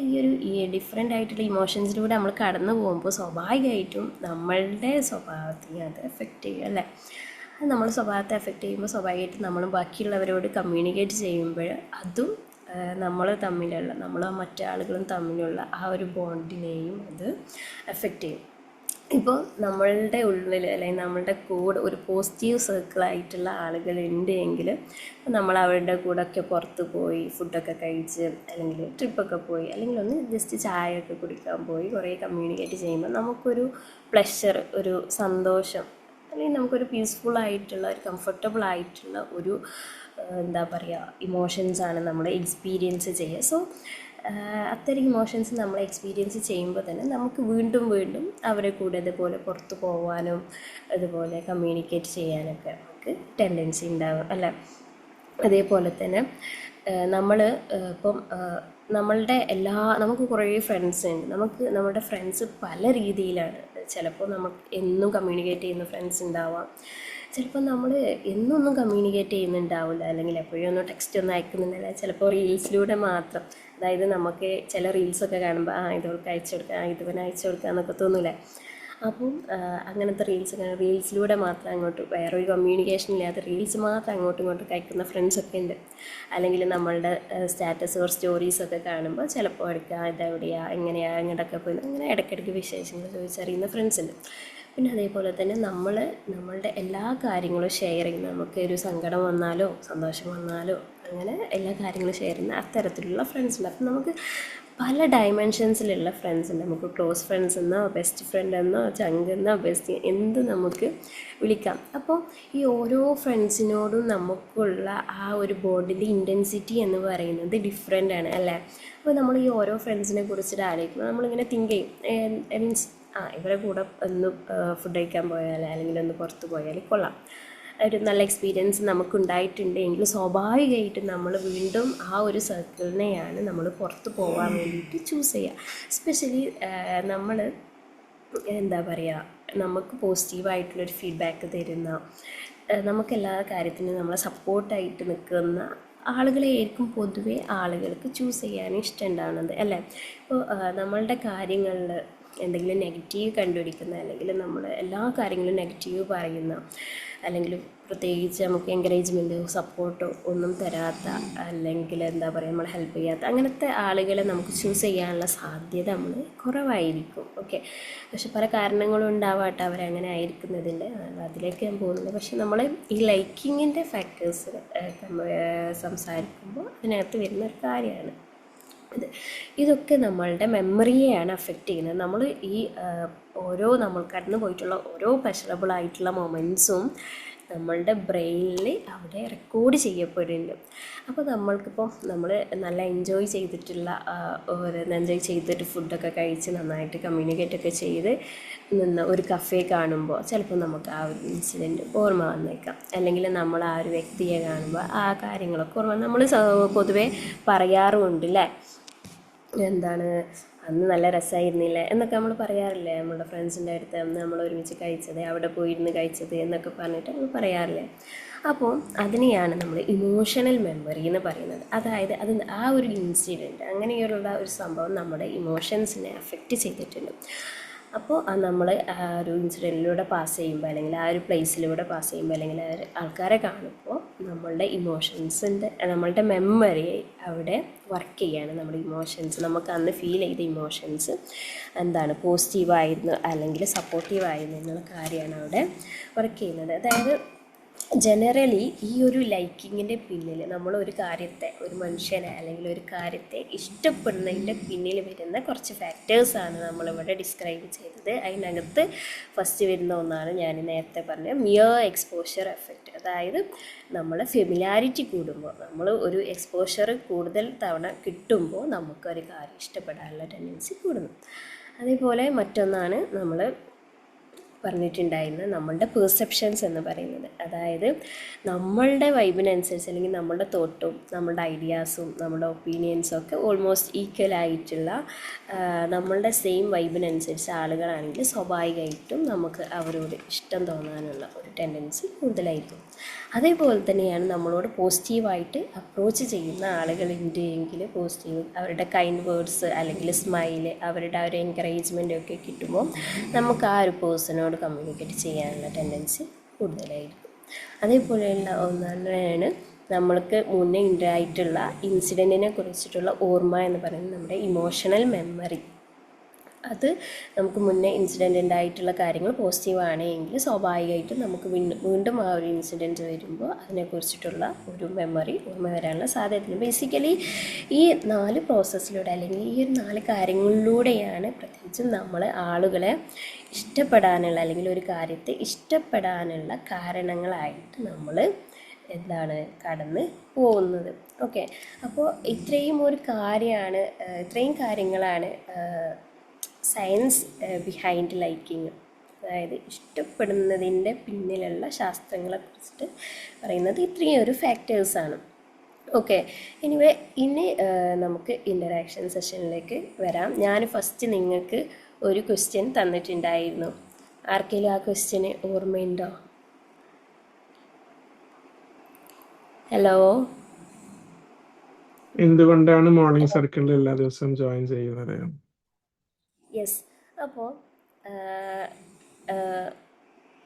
ഈ ഡിഫറെൻ്റ് ആയിട്ടുള്ള ഇമോഷൻസിലൂടെ നമ്മൾ കടന്നു പോകുമ്പോൾ സ്വാഭാവികമായിട്ടും നമ്മളുടെ സ്വഭാവത്തിനെ അത് എഫക്റ്റ് ചെയ്യും, അല്ലേ. അത് നമ്മുടെ സ്വഭാവത്തെ എഫക്റ്റ് ചെയ്യുമ്പോൾ സ്വാഭാവികമായിട്ട് നമ്മൾ ബാക്കിയുള്ളവരോട് കമ്മ്യൂണിക്കേറ്റ് ചെയ്യുമ്പോൾ അതും നമ്മൾ തമ്മിലുള്ള നമ്മളും മറ്റാളുകളും തമ്മിലുള്ള ആ ഒരു ബോണ്ടിനെയും അത് എഫക്റ്റ് ചെയ്യും. ഇപ്പോൾ നമ്മളുടെ ഉള്ളിൽ അല്ലെങ്കിൽ നമ്മളുടെ കൂടെ ഒരു പോസിറ്റീവ് സർക്കിളായിട്ടുള്ള ആളുകളുണ്ട് എങ്കിൽ നമ്മൾ അവരുടെ കൂടെ ഒക്കെ പുറത്ത് പോയി ഫുഡൊക്കെ കഴിച്ച് അല്ലെങ്കിൽ ട്രിപ്പൊക്കെ പോയി അല്ലെങ്കിൽ ഒന്ന് ജസ്റ്റ് ചായയൊക്കെ കുടിക്കാൻ പോയി കുറേ കമ്മ്യൂണിക്കേറ്റ് ചെയ്യുമ്പോൾ നമുക്കൊരു പ്ലഷർ, ഒരു സന്തോഷം, അല്ലെങ്കിൽ നമുക്കൊരു പീസ്ഫുൾ ആയിട്ടുള്ള ഒരു കംഫർട്ടബിൾ ആയിട്ടുള്ള ഒരു എന്താ പറയുക ഇമോഷൻസാണ് നമ്മൾ എക്സ്പീരിയൻസ് ചെയ്യുക. സോ അത്തരം ഇമോഷൻസ് നമ്മൾ എക്സ്പീരിയൻസ് ചെയ്യുമ്പോൾ തന്നെ നമുക്ക് വീണ്ടും വീണ്ടും അവരെ കൂടെ ഇതുപോലെ പുറത്ത് പോകാനും അതുപോലെ കമ്മ്യൂണിക്കേറ്റ് ചെയ്യാനൊക്കെ നമുക്ക് ടെൻഡൻസി ഉണ്ടാവും അല്ലേ. അതേപോലെ തന്നെ നമ്മൾ ഇപ്പം നമുക്ക് കുറേ ഫ്രണ്ട്സ് ഉണ്ട്. നമ്മുടെ ഫ്രണ്ട്സ് പല രീതിയിലാണ്. ചിലപ്പോൾ നമുക്ക് എന്നും കമ്മ്യൂണിക്കേറ്റ് ചെയ്യുന്ന ഫ്രണ്ട്സ് ഉണ്ടാവാം, ചിലപ്പോൾ നമ്മൾ എന്നൊന്നും കമ്മ്യൂണിക്കേറ്റ് ചെയ്യുന്നുണ്ടാവില്ല, അല്ലെങ്കിൽ എപ്പോഴും ഒന്നും ടെക്സ്റ്റ് ഒന്നും അയക്കുന്നുണ്ടല്ല, ചിലപ്പോൾ റീൽസിലൂടെ മാത്രം. അതായത് നമുക്ക് ചില റീൽസൊക്കെ കാണുമ്പോൾ ഇതവർക്ക് അയച്ചു കൊടുക്കാം, ഇതുവനെ അയച്ചു കൊടുക്കുക എന്നൊക്കെ തോന്നൂലേ. അപ്പം അങ്ങനത്തെ റീൽസിലൂടെ മാത്രം അങ്ങോട്ട് വേറൊരു കമ്മ്യൂണിക്കേഷൻ ഇല്ലാതെ റീൽസ് മാത്രം അങ്ങോട്ടും ഇങ്ങോട്ടും കഴിക്കുന്ന ഫ്രണ്ട്സൊക്കെ ഉണ്ട്. അല്ലെങ്കിൽ നമ്മളുടെ സ്റ്റാറ്റസ് ഓർ സ്റ്റോറീസൊക്കെ കാണുമ്പോൾ ചിലപ്പോൾ എടുക്കുക ഇതെവിടെയാണ് എങ്ങനെയാണ് എങ്ങോട്ടൊക്കെ പോയി അങ്ങനെ ഇടയ്ക്കിടയ്ക്ക് വിശേഷങ്ങൾ ചോദിച്ചറിയുന്ന ഫ്രണ്ട്സ് ഉണ്ട്. പിന്നെ അതേപോലെ തന്നെ നമ്മളുടെ എല്ലാ കാര്യങ്ങളും ഷെയർ ചെയ്യുന്ന, നമുക്ക് ഒരു സങ്കടം വന്നാലോ സന്തോഷം വന്നാലോ അങ്ങനെ എല്ലാ കാര്യങ്ങളും ഷെയർ ചെയ്യുന്ന അത്തരത്തിലുള്ള ഫ്രണ്ട്സ് ഉണ്ട്. അപ്പം നമുക്ക് പല ഡയമെൻഷൻസിലുള്ള ഫ്രണ്ട്സ് ഉണ്ട്. നമുക്ക് ക്ലോസ് ഫ്രണ്ട്സ് എന്നോ ബെസ്റ്റ് ഫ്രണ്ട് എന്നോ ചങ്ക് എന്നോ ബെസ്റ്റ് എന്ത് നമുക്ക് വിളിക്കാം. അപ്പോൾ ഈ ഓരോ ഫ്രണ്ട്സിനോടും നമുക്കുള്ള ആ ഒരു ബോണ്ടിൻ്റെ ഇൻറ്റൻസിറ്റി എന്ന് പറയുന്നത് ഡിഫറെൻ്റ് ആണ് അല്ലേ. അപ്പോൾ നമ്മൾ ഈ ഓരോ ഫ്രണ്ട്സിനെ കുറിച്ചിട്ട് ആലോചിക്കുമ്പോൾ നമ്മളിങ്ങനെ തിങ്ക് ചെയ്യും, മീൻസ് ഇവരെ കൂടെ ഒന്ന് ഫുഡ് കഴിക്കാൻ പോയാൽ അല്ലെങ്കിൽ ഒന്ന് പുറത്ത് പോയാൽ കൊള്ളാം, ഒരു നല്ല എക്സ്പീരിയൻസ് നമുക്കുണ്ടായിട്ടുണ്ട് എങ്കിൽ സ്വാഭാവികമായിട്ടും നമ്മൾ വീണ്ടും ആ ഒരു സർക്കിളിനെയാണ് നമ്മൾ പുറത്ത് പോകാൻ വേണ്ടിയിട്ട് ചൂസ് ചെയ്യുക. എസ്പെഷ്യലി നമ്മൾ എന്താ പറയുക, നമുക്ക് പോസിറ്റീവായിട്ടുള്ളൊരു ഫീഡ്ബാക്ക് തരുന്ന, നമുക്കെല്ലാ കാര്യത്തിനും നമ്മളെ സപ്പോർട്ടായിട്ട് നിൽക്കുന്ന ആളുകളെയായിരിക്കും പൊതുവേ ആളുകൾക്ക് ചൂസ് ചെയ്യാൻ ഇഷ്ടമുണ്ടാകുന്നത് അല്ലേ. ഇപ്പോൾ നമ്മളുടെ കാര്യങ്ങളിൽ എന്തെങ്കിലും നെഗറ്റീവ് കണ്ടുപിടിക്കുന്ന, അല്ലെങ്കിൽ നമ്മൾ എല്ലാ കാര്യങ്ങളും നെഗറ്റീവ് പറയുന്ന, അല്ലെങ്കിൽ പ്രത്യേകിച്ച് നമുക്ക് എൻകറേജ്മെൻറ്റോ സപ്പോർട്ടോ ഒന്നും തരാത്ത, അല്ലെങ്കിൽ എന്താ പറയുക നമ്മളെ ഹെൽപ്പ് ചെയ്യാത്ത അങ്ങനത്തെ ആളുകളെ നമുക്ക് ചൂസ് ചെയ്യാനുള്ള സാധ്യത നമ്മൾ കുറവായിരിക്കും. ഓക്കെ, പക്ഷെ പല കാരണങ്ങളും ഉണ്ടാവാട്ടെ അവരങ്ങനെ ആയിരിക്കുന്നതിൻ്റെ, അതിലേക്ക് ഞാൻ പോകുന്നില്ല. പക്ഷെ നമ്മൾ ഈ ലൈക്കിങ്ങിൻ്റെ ഫാക്ടേഴ്സ് സംസാരിക്കുമ്പോൾ അതിനകത്ത് വരുന്നൊരു കാര്യമാണ് ഇതൊക്കെ നമ്മളുടെ മെമ്മറിയെയാണ് അഫക്റ്റ് ചെയ്യുന്നത്. നമ്മൾ ഈ നമ്മൾ കടന്നു പോയിട്ടുള്ള ഓരോ പ്ലഷറബിളായിട്ടുള്ള മൊമെൻറ്റ്സും നമ്മളുടെ ബ്രെയിനിൽ അവിടെ റെക്കോർഡ് ചെയ്യപ്പെടുന്നുണ്ട്. അപ്പോൾ നമ്മൾക്കിപ്പോൾ നമ്മൾ നല്ല എൻജോയ് ചെയ്തിട്ട് ഫുഡൊക്കെ കഴിച്ച് നന്നായിട്ട് കമ്മ്യൂണിക്കേറ്റൊക്കെ ചെയ്ത് നിന്ന് ഒരു കഫേ കാണുമ്പോൾ ചിലപ്പോൾ നമുക്ക് ആ ഒരു ഇൻസിഡൻറ്റ് ഓർമ്മ വന്നേക്കാം, അല്ലെങ്കിൽ നമ്മൾ ആ ഒരു വ്യക്തിയെ കാണുമ്പോൾ ആ കാര്യങ്ങളൊക്കെ ഓർമ്മ നമ്മൾ പൊതുവേ പറയാറുമുണ്ട് അല്ലേ. എന്താണ് അന്ന് നല്ല രസമായിരുന്നില്ലേ എന്നൊക്കെ നമ്മൾ പറയാറില്ലേ, നമ്മുടെ ഫ്രണ്ട്സിൻ്റെ അടുത്ത് നമ്മൾ ഒരുമിച്ച് കഴിച്ചത്, അവിടെ പോയിരുന്ന് കഴിച്ചത് എന്നൊക്കെ പറഞ്ഞിട്ട് നമ്മൾ പറയാറില്ലേ. അപ്പോൾ അതിനെയാണ് നമ്മൾ ഇമോഷണൽ മെമ്മറി എന്ന് പറയുന്നത്. അതായത് ആ ഒരു ഇൻസിഡൻറ്റ്, അങ്ങനെയുള്ള ഒരു സംഭവം നമ്മുടെ ഇമോഷൻസിനെ അഫക്റ്റ് ചെയ്തിട്ടുണ്ട്. അപ്പോൾ നമ്മൾ ആ ഒരു ഇൻസിഡൻറ്റിലൂടെ പാസ് ചെയ്യുമ്പോൾ, അല്ലെങ്കിൽ ആ ഒരു പ്ലേസിലൂടെ പാസ് ചെയ്യുമ്പോൾ, അല്ലെങ്കിൽ ആ ഒരു ആൾക്കാരെ കാണുമ്പോൾ നമ്മളുടെ നമ്മളുടെ മെമ്മറി അവിടെ വർക്ക് ചെയ്യാണ്. നമ്മുടെ ഇമോഷൻസ്, നമുക്ക് അന്ന് ഫീൽ ചെയ്ത ഇമോഷൻസ് എന്താണ്, പോസിറ്റീവായിരുന്നു അല്ലെങ്കിൽ സപ്പോർട്ടീവായിരുന്നു എന്നുള്ള കാര്യമാണ് അവിടെ വർക്ക് ചെയ്യുന്നത്. അതായത് ജനറലി ഈ ഒരു ലൈക്കിങ്ങിൻ്റെ പിന്നിൽ നമ്മൾ ഒരു മനുഷ്യനെ അല്ലെങ്കിൽ ഒരു കാര്യത്തെ ഇഷ്ടപ്പെടുന്നതിൻ്റെ പിന്നിൽ വരുന്ന കുറച്ച് ഫാക്ടേഴ്സാണ് നമ്മളിവിടെ ഡിസ്ക്രൈബ് ചെയ്തത്. അതിനകത്ത് ഫസ്റ്റ് വരുന്ന ഒന്നാണ് ഞാൻ നേരത്തെ പറഞ്ഞ മിയർ എക്സ്പോഷർ എഫക്റ്റ്. അതായത് നമ്മൾ ഫെമിലാരിറ്റി കൂടുമ്പോൾ, നമ്മൾ ഒരു എക്സ്പോഷർ കൂടുതൽ തവണ കിട്ടുമ്പോൾ നമുക്കൊരു കാര്യം ഇഷ്ടപ്പെടാനുള്ള ടെൻഡൻസി കൂടുന്നു. അതേപോലെ മറ്റൊന്നാണ് നമ്മൾ പറഞ്ഞിട്ടുണ്ടായിരുന്നത് നമ്മളുടെ പെർസെപ്ഷൻസ് എന്ന് പറയുന്നത്. അതായത് നമ്മളുടെ വൈബിനനുസരിച്ച്, അല്ലെങ്കിൽ നമ്മളുടെ തോട്ടും നമ്മളുടെ ഐഡിയാസും നമ്മളുടെ ഒപ്പീനിയൻസും ഒക്കെ ഓൾമോസ്റ്റ് ഈക്വലായിട്ടുള്ള നമ്മളുടെ സെയിം വൈബിനനുസരിച്ച് ആളുകളാണെങ്കിൽ സ്വാഭാവികമായിട്ടും നമുക്ക് അവരോട് ഇഷ്ടം തോന്നാനുള്ള ഒരു ടെൻഡൻസി കൂടുതലായിരിക്കും. അതേപോലെ തന്നെയാണ് നമ്മളോട് പോസിറ്റീവായിട്ട് അപ്രോച്ച് ചെയ്യുന്ന ആളുകളുണ്ട് എങ്കിൽ അവരുടെ കൈൻഡ് വേർഡ്സ് അല്ലെങ്കിൽ സ്മൈല്, അവരുടെ ആ ഒരു എൻകറേജ്മെൻ്റ് ഒക്കെ കിട്ടുമ്പോൾ നമുക്ക് ആ ഒരു പേഴ്സണോട് കമ്മ്യൂണിക്കേറ്റ് ചെയ്യാനുള്ള ടെൻഡൻസി കൂടുതലായിരിക്കും. അതേപോലെയുള്ള ഒന്നാണ് നമ്മൾക്ക് മുന്നേ ഉണ്ടായിട്ടുള്ള ഇൻസിഡൻറ്റിനെ കുറിച്ചിട്ടുള്ള ഓർമ്മ എന്ന് പറയുന്നത് നമ്മുടെ ഇമോഷണൽ മെമ്മറി. അത് നമുക്ക് മുന്നേ ഇൻസിഡൻ്റ് ഉണ്ടായിട്ടുള്ള കാര്യങ്ങൾ പോസിറ്റീവാണെങ്കിൽ സ്വാഭാവികമായിട്ടും നമുക്ക് വീണ്ടും ആ ഒരു ഇൻസിഡൻറ്റ് വരുമ്പോൾ അതിനെക്കുറിച്ചിട്ടുള്ള ഒരു ഓർമ്മ വരാനുള്ള സാധ്യതയുണ്ട്. ബേസിക്കലി ഈ 4 പ്രോസസ്സിലൂടെ അല്ലെങ്കിൽ ഈ ഒരു 4 കാര്യങ്ങളിലൂടെയാണ് പ്രത്യേകിച്ചും നമ്മൾ ആളുകളെ ഇഷ്ടപ്പെടാനുള്ള അല്ലെങ്കിൽ ഒരു കാര്യത്തെ ഇഷ്ടപ്പെടാനുള്ള കാരണങ്ങളായിട്ട് നമ്മൾ കടന്ന് പോകുന്നത്. ഓക്കെ, അപ്പോൾ ഇത്രയും കാര്യങ്ങളാണ് സയൻസ് ബിഹൈൻഡ് ലൈക്കിങ്, അതായത് ഇഷ്ടപ്പെടുന്നതിൻ്റെ പിന്നിലുള്ള ശാസ്ത്രങ്ങളെ കുറിച്ചിട്ട് പറയുന്നത് ഇത്രയും ഒരു ഫാക്ടേഴ്സാണ്. ഓക്കെ, ഇനി നമുക്ക് ഇൻ്ററാക്ഷൻ സെഷനിലേക്ക് വരാം. ഞാൻ ഫസ്റ്റ് നിങ്ങൾക്ക് ഒരു ക്വസ്റ്റ്യൻ തന്നിട്ടുണ്ടായിരുന്നു. ആർക്കെങ്കിലും ആ ക്വസ്റ്റ്യന് ഓർമ്മയുണ്ടോ? ഹലോ, എന്തുകൊണ്ടാണ് മോർണിംഗ് സർക്കിളിൽ എല്ലാ ദിവസവും ജോയിൻ ചെയ്യുന്നത്? യെസ്. അപ്പോൾ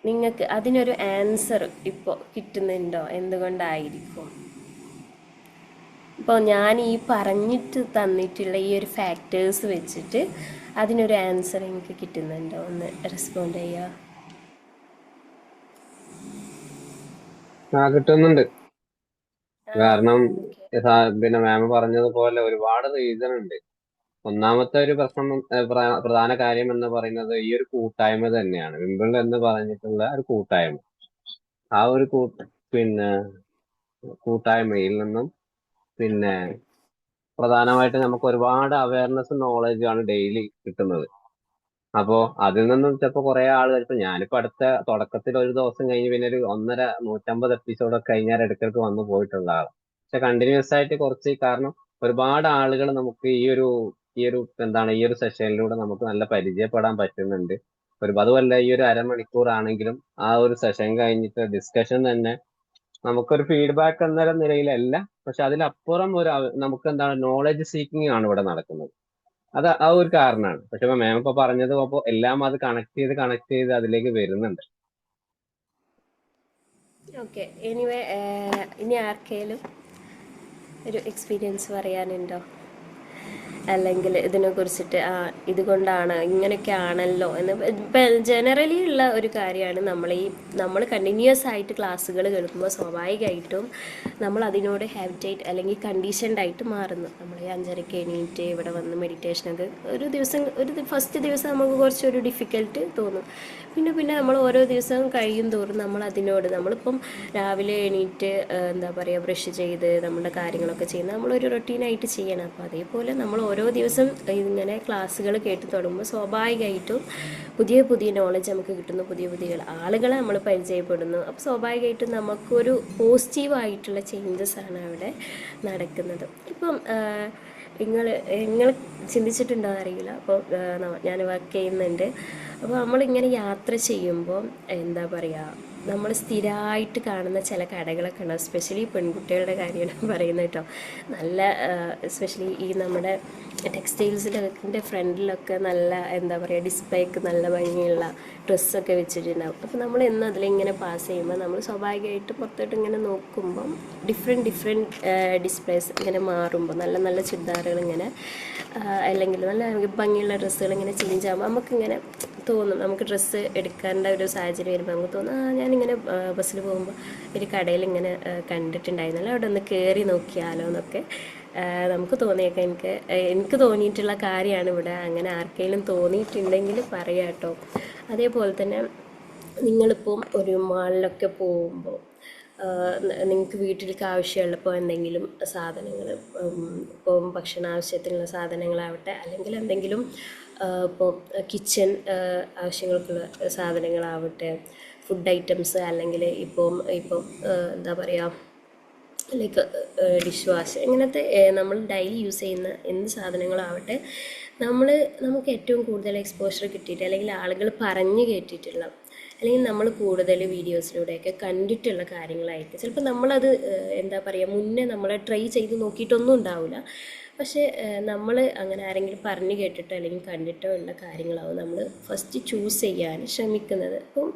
നിങ്ങൾക്ക് അതിനൊരു ആൻസർ ഇപ്പോൾ കിട്ടുന്നുണ്ടോ? എന്തുകൊണ്ടായിരിക്കും? ഇപ്പോൾ ഞാൻ ഈ പറഞ്ഞിട്ട് തന്നിട്ടുള്ള ഈ ഒരു ഫാക്ടേഴ്സ് വെച്ചിട്ട് അതിനൊരു ആൻസർ എനിക്ക് കിട്ടുന്നുണ്ടോ? ഒന്ന് റെസ്പോണ്ട് ചെയ്യുക. കിട്ടുന്നുണ്ട്. കാരണം പിന്നെ മാം പറഞ്ഞതുപോലെ ഒരുപാട് റീസൺ ഉണ്ട്. ഒന്നാമത്തെ ഒരു പ്രധാന കാര്യം എന്ന് പറയുന്നത് ഈ ഒരു കൂട്ടായ്മ തന്നെയാണ്. വിംബിൾ എന്ന് പറഞ്ഞിട്ടുള്ള ഒരു കൂട്ടായ്മ. ആ ഒരു പിന്നെ കൂട്ടായ്മയിൽ നിന്നും പിന്നെ പ്രധാനമായിട്ട് നമുക്ക് ഒരുപാട് അവയർനെസ്സും നോളജുമാണ് ഡെയിലി കിട്ടുന്നത്. അപ്പോ അതിൽ നിന്നും ചിലപ്പോൾ കുറെ ആളുകൾ, ഇപ്പൊ ഞാനിപ്പോ അടുത്ത തുടക്കത്തിൽ ഒരു ദിവസം കഴിഞ്ഞ് പിന്നെ ഒരു 150 എപ്പിസോഡൊക്കെ കഴിഞ്ഞാൽ ഇടയ്ക്കിടയ്ക്ക് വന്നു പോയിട്ടുള്ള ആളാണ്. പക്ഷെ കണ്ടിന്യൂസ് ആയിട്ട് കാരണം ഒരുപാട് ആളുകൾ നമുക്ക് ഈ ഒരു ഈ ഒരു സെഷനിലൂടെ നമുക്ക് നല്ല പരിചയപ്പെടാൻ പറ്റുന്നുണ്ട്. അതുമല്ല, ഈ ഒരു അരമണിക്കൂർ ആണെങ്കിലും ആ ഒരു സെഷൻ കഴിഞ്ഞിട്ട് ഡിസ്കഷൻ തന്നെ നമുക്കൊരു ഫീഡ്ബാക്ക് എന്ന നിലയിലല്ല, പക്ഷെ അതിലപ്പുറം നമുക്ക് നോളജ് സീക്കിംഗ് ആണ് ഇവിടെ നടക്കുന്നത്. അത് ആ ഒരു കാരണമാണ്. പക്ഷെ മാം ഇപ്പൊ പറഞ്ഞത് അപ്പോ എല്ലാം അത് കണക്ട് ചെയ്ത് അതിലേക്ക് വരുന്നുണ്ട്. ഓക്കെ, ഇനി ആർക്കെങ്കിലും ഒരു എക്സ്പീരിയൻസ് പറയാനുണ്ടോ? അല്ലെങ്കിൽ ഇതിനെ കുറിച്ചിട്ട് ഇതുകൊണ്ടാണ് ഇങ്ങനെയൊക്കെ ആണല്ലോ എന്ന്. ഇപ്പം ജനറലി ഉള്ള ഒരു കാര്യമാണ്, നമ്മൾ കണ്ടിന്യൂസ് ആയിട്ട് ക്ലാസ്സുകൾ കേൾക്കുമ്പോൾ സ്വാഭാവികമായിട്ടും നമ്മൾ അതിനോട് ഹാബിറ്റേറ്റ് അല്ലെങ്കിൽ കണ്ടീഷൻഡ് ആയിട്ട് മാറുന്നു. നമ്മൾ 5:30 എണീറ്റ് ഇവിടെ വന്ന് മെഡിറ്റേഷനൊക്കെ ഫസ്റ്റ് ദിവസം നമുക്ക് കുറച്ചൊരു ഡിഫിക്കൽട്ട് തോന്നും. പിന്നെ നമ്മൾ ഓരോ ദിവസവും കഴിയും തോറും നമ്മളിപ്പം രാവിലെ എണീറ്റ് ബ്രഷ് ചെയ്ത് നമ്മുടെ കാര്യങ്ങളൊക്കെ ചെയ്യുന്നത് നമ്മളൊരു റൊട്ടീനായിട്ട് ചെയ്യണം. അപ്പോൾ അതേപോലെ നമ്മൾ ഓരോ ദിവസം ഇങ്ങനെ ക്ലാസ്സുകൾ കേട്ട് തുടങ്ങുമ്പോൾ സ്വാഭാവികമായിട്ടും പുതിയ നോളജ് നമുക്ക് കിട്ടുന്നു, പുതിയ ആളുകളെ നമ്മൾ പരിചയപ്പെടുന്നു. അപ്പോൾ സ്വാഭാവികമായിട്ടും നമുക്കൊരു പോസിറ്റീവായിട്ടുള്ള ചേഞ്ചസ് ആണ് അവിടെ നടക്കുന്നത്. ഇപ്പം നിങ്ങൾ ചിന്തിച്ചിട്ടുണ്ടോ അറിയില്ല. അപ്പോൾ ഞാൻ വർക്ക് ചെയ്യുന്നുണ്ട്. അപ്പോൾ നമ്മളിങ്ങനെ യാത്ര ചെയ്യുമ്പോൾ നമ്മൾ സ്ഥിരമായിട്ട് കാണുന്ന ചില കടകളൊക്കെ ഉണ്ടാവും. എസ്പെഷ്യലി പെൺകുട്ടികളുടെ കാര്യമാണ് പറയുന്നത് കേട്ടോ. നല്ല എസ്പെഷ്യലി ഈ നമ്മുടെ ടെക്സ്റ്റൈൽസിൻ്റെ ഫ്രണ്ടിലൊക്കെ നല്ല ഡിസ്പ്ലേക്ക് നല്ല ഭംഗിയുള്ള ഡ്രസ്സൊക്കെ വെച്ചിട്ടുണ്ടാവും. അപ്പോൾ നമ്മൾ എന്നും അതിലിങ്ങനെ പാസ് ചെയ്യുമ്പോൾ നമ്മൾ സ്വാഭാവികമായിട്ട് പുറത്തോട്ട് ഇങ്ങനെ നോക്കുമ്പം ഡിഫറെൻറ്റ് ഡിസ്പ്ലേസ് ഇങ്ങനെ മാറുമ്പോൾ നല്ല ചുരിദാറുകൾ ഇങ്ങനെ അല്ലെങ്കിൽ നല്ല ഭംഗിയുള്ള ഡ്രസ്സുകൾ ഇങ്ങനെ ചേഞ്ച് ആകുമ്പോൾ നമുക്കിങ്ങനെ തോന്നും, നമുക്ക് ഡ്രസ്സ് എടുക്കേണ്ട ഒരു സാഹചര്യം വരുമ്പോൾ നമുക്ക് തോന്നും, ഞാനിങ്ങനെ ബസ്സിൽ പോകുമ്പോൾ ഒരു കടയിൽ ഇങ്ങനെ കണ്ടിട്ടുണ്ടായിരുന്നല്ലോ, അവിടെ ഒന്ന് കയറി നോക്കിയാലോ എന്നൊക്കെ നമുക്ക് തോന്നിയേക്കാം. എനിക്ക് തോന്നിയിട്ടുള്ള കാര്യമാണ് ഇവിടെ. അങ്ങനെ ആർക്കെങ്കിലും തോന്നിയിട്ടുണ്ടെങ്കിൽ പറയാം കേട്ടോ. അതേപോലെ തന്നെ നിങ്ങളിപ്പം ഒരു മാളിലൊക്കെ പോകുമ്പോൾ നിങ്ങൾക്ക് വീട്ടിലേക്ക് ആവശ്യമുള്ളപ്പോൾ എന്തെങ്കിലും സാധനങ്ങൾ, ഇപ്പം ഭക്ഷണാവശ്യത്തിനുള്ള സാധനങ്ങളാവട്ടെ, അല്ലെങ്കിൽ എന്തെങ്കിലും ഇപ്പോൾ കിച്ചൺ ആവശ്യങ്ങൾക്കുള്ള സാധനങ്ങളാവട്ടെ, ഫുഡ് ഐറ്റംസ്, അല്ലെങ്കിൽ ഇപ്പം ലൈക്ക് ഡിഷ് വാഷ്, ഇങ്ങനത്തെ നമ്മൾ ഡെയിലി യൂസ് ചെയ്യുന്ന എന്ത് സാധനങ്ങളാവട്ടെ, നമുക്ക് ഏറ്റവും കൂടുതൽ എക്സ്പോഷർ കിട്ടിയിട്ട് അല്ലെങ്കിൽ ആളുകൾ പറഞ്ഞു കേട്ടിട്ടുള്ള അല്ലെങ്കിൽ നമ്മൾ കൂടുതൽ വീഡിയോസിലൂടെയൊക്കെ കണ്ടിട്ടുള്ള കാര്യങ്ങളായിരിക്കും. ചിലപ്പോൾ നമ്മളത് മുന്നേ നമ്മൾ ട്രൈ ചെയ്ത് നോക്കിയിട്ടൊന്നും ഉണ്ടാവില്ല. പക്ഷേ നമ്മൾ അങ്ങനെ ആരെങ്കിലും പറഞ്ഞു കേട്ടിട്ടോ അല്ലെങ്കിൽ കണ്ടിട്ടോ ഉള്ള കാര്യങ്ങളാവും നമ്മൾ ഫസ്റ്റ് ചൂസ് ചെയ്യാൻ ശ്രമിക്കുന്നത്. അപ്പം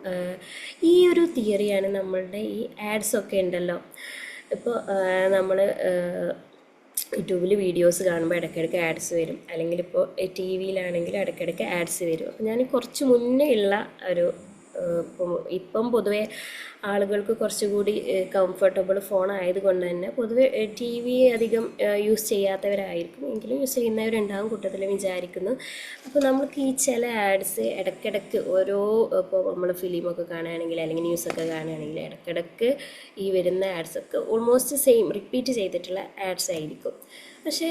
ഈ ഒരു തിയറിയാണ് നമ്മളുടെ ഈ ആഡ്സൊക്കെ ഉണ്ടല്ലോ. ഇപ്പോൾ നമ്മൾ യൂട്യൂബിൽ വീഡിയോസ് കാണുമ്പോൾ ഇടയ്ക്കിടയ്ക്ക് ആഡ്സ് വരും, അല്ലെങ്കിൽ ഇപ്പോൾ ടി വിയിലാണെങ്കിൽ ഇടയ്ക്കിടയ്ക്ക് ആഡ്സ് വരും. അപ്പോൾ ഞാൻ കുറച്ച് മുന്നേ ഉള്ള ഒരു ഇപ്പം പൊതുവെ ആളുകൾക്ക് കുറച്ചുകൂടി കംഫർട്ടബിൾ ഫോൺ ആയതുകൊണ്ട് തന്നെ പൊതുവെ ടി വി അധികം യൂസ് ചെയ്യാത്തവരായിരിക്കും, എങ്കിലും യൂസ് ചെയ്യുന്നവരുണ്ടാകും കൂട്ടത്തിൽ വിചാരിക്കുന്നു. അപ്പോൾ നമുക്ക് ഈ ചില ആഡ്സ് ഇടയ്ക്കിടയ്ക്ക് ഓരോ ഇപ്പോൾ നമ്മൾ ഫിലിമൊക്കെ കാണുകയാണെങ്കിൽ അല്ലെങ്കിൽ ന്യൂസൊക്കെ കാണുകയാണെങ്കിൽ ഇടയ്ക്കിടയ്ക്ക് ഈ വരുന്ന ആഡ്സൊക്കെ ഓൾമോസ്റ്റ് സെയിം റിപ്പീറ്റ് ചെയ്തിട്ടുള്ള ആഡ്സ് ആയിരിക്കും. പക്ഷേ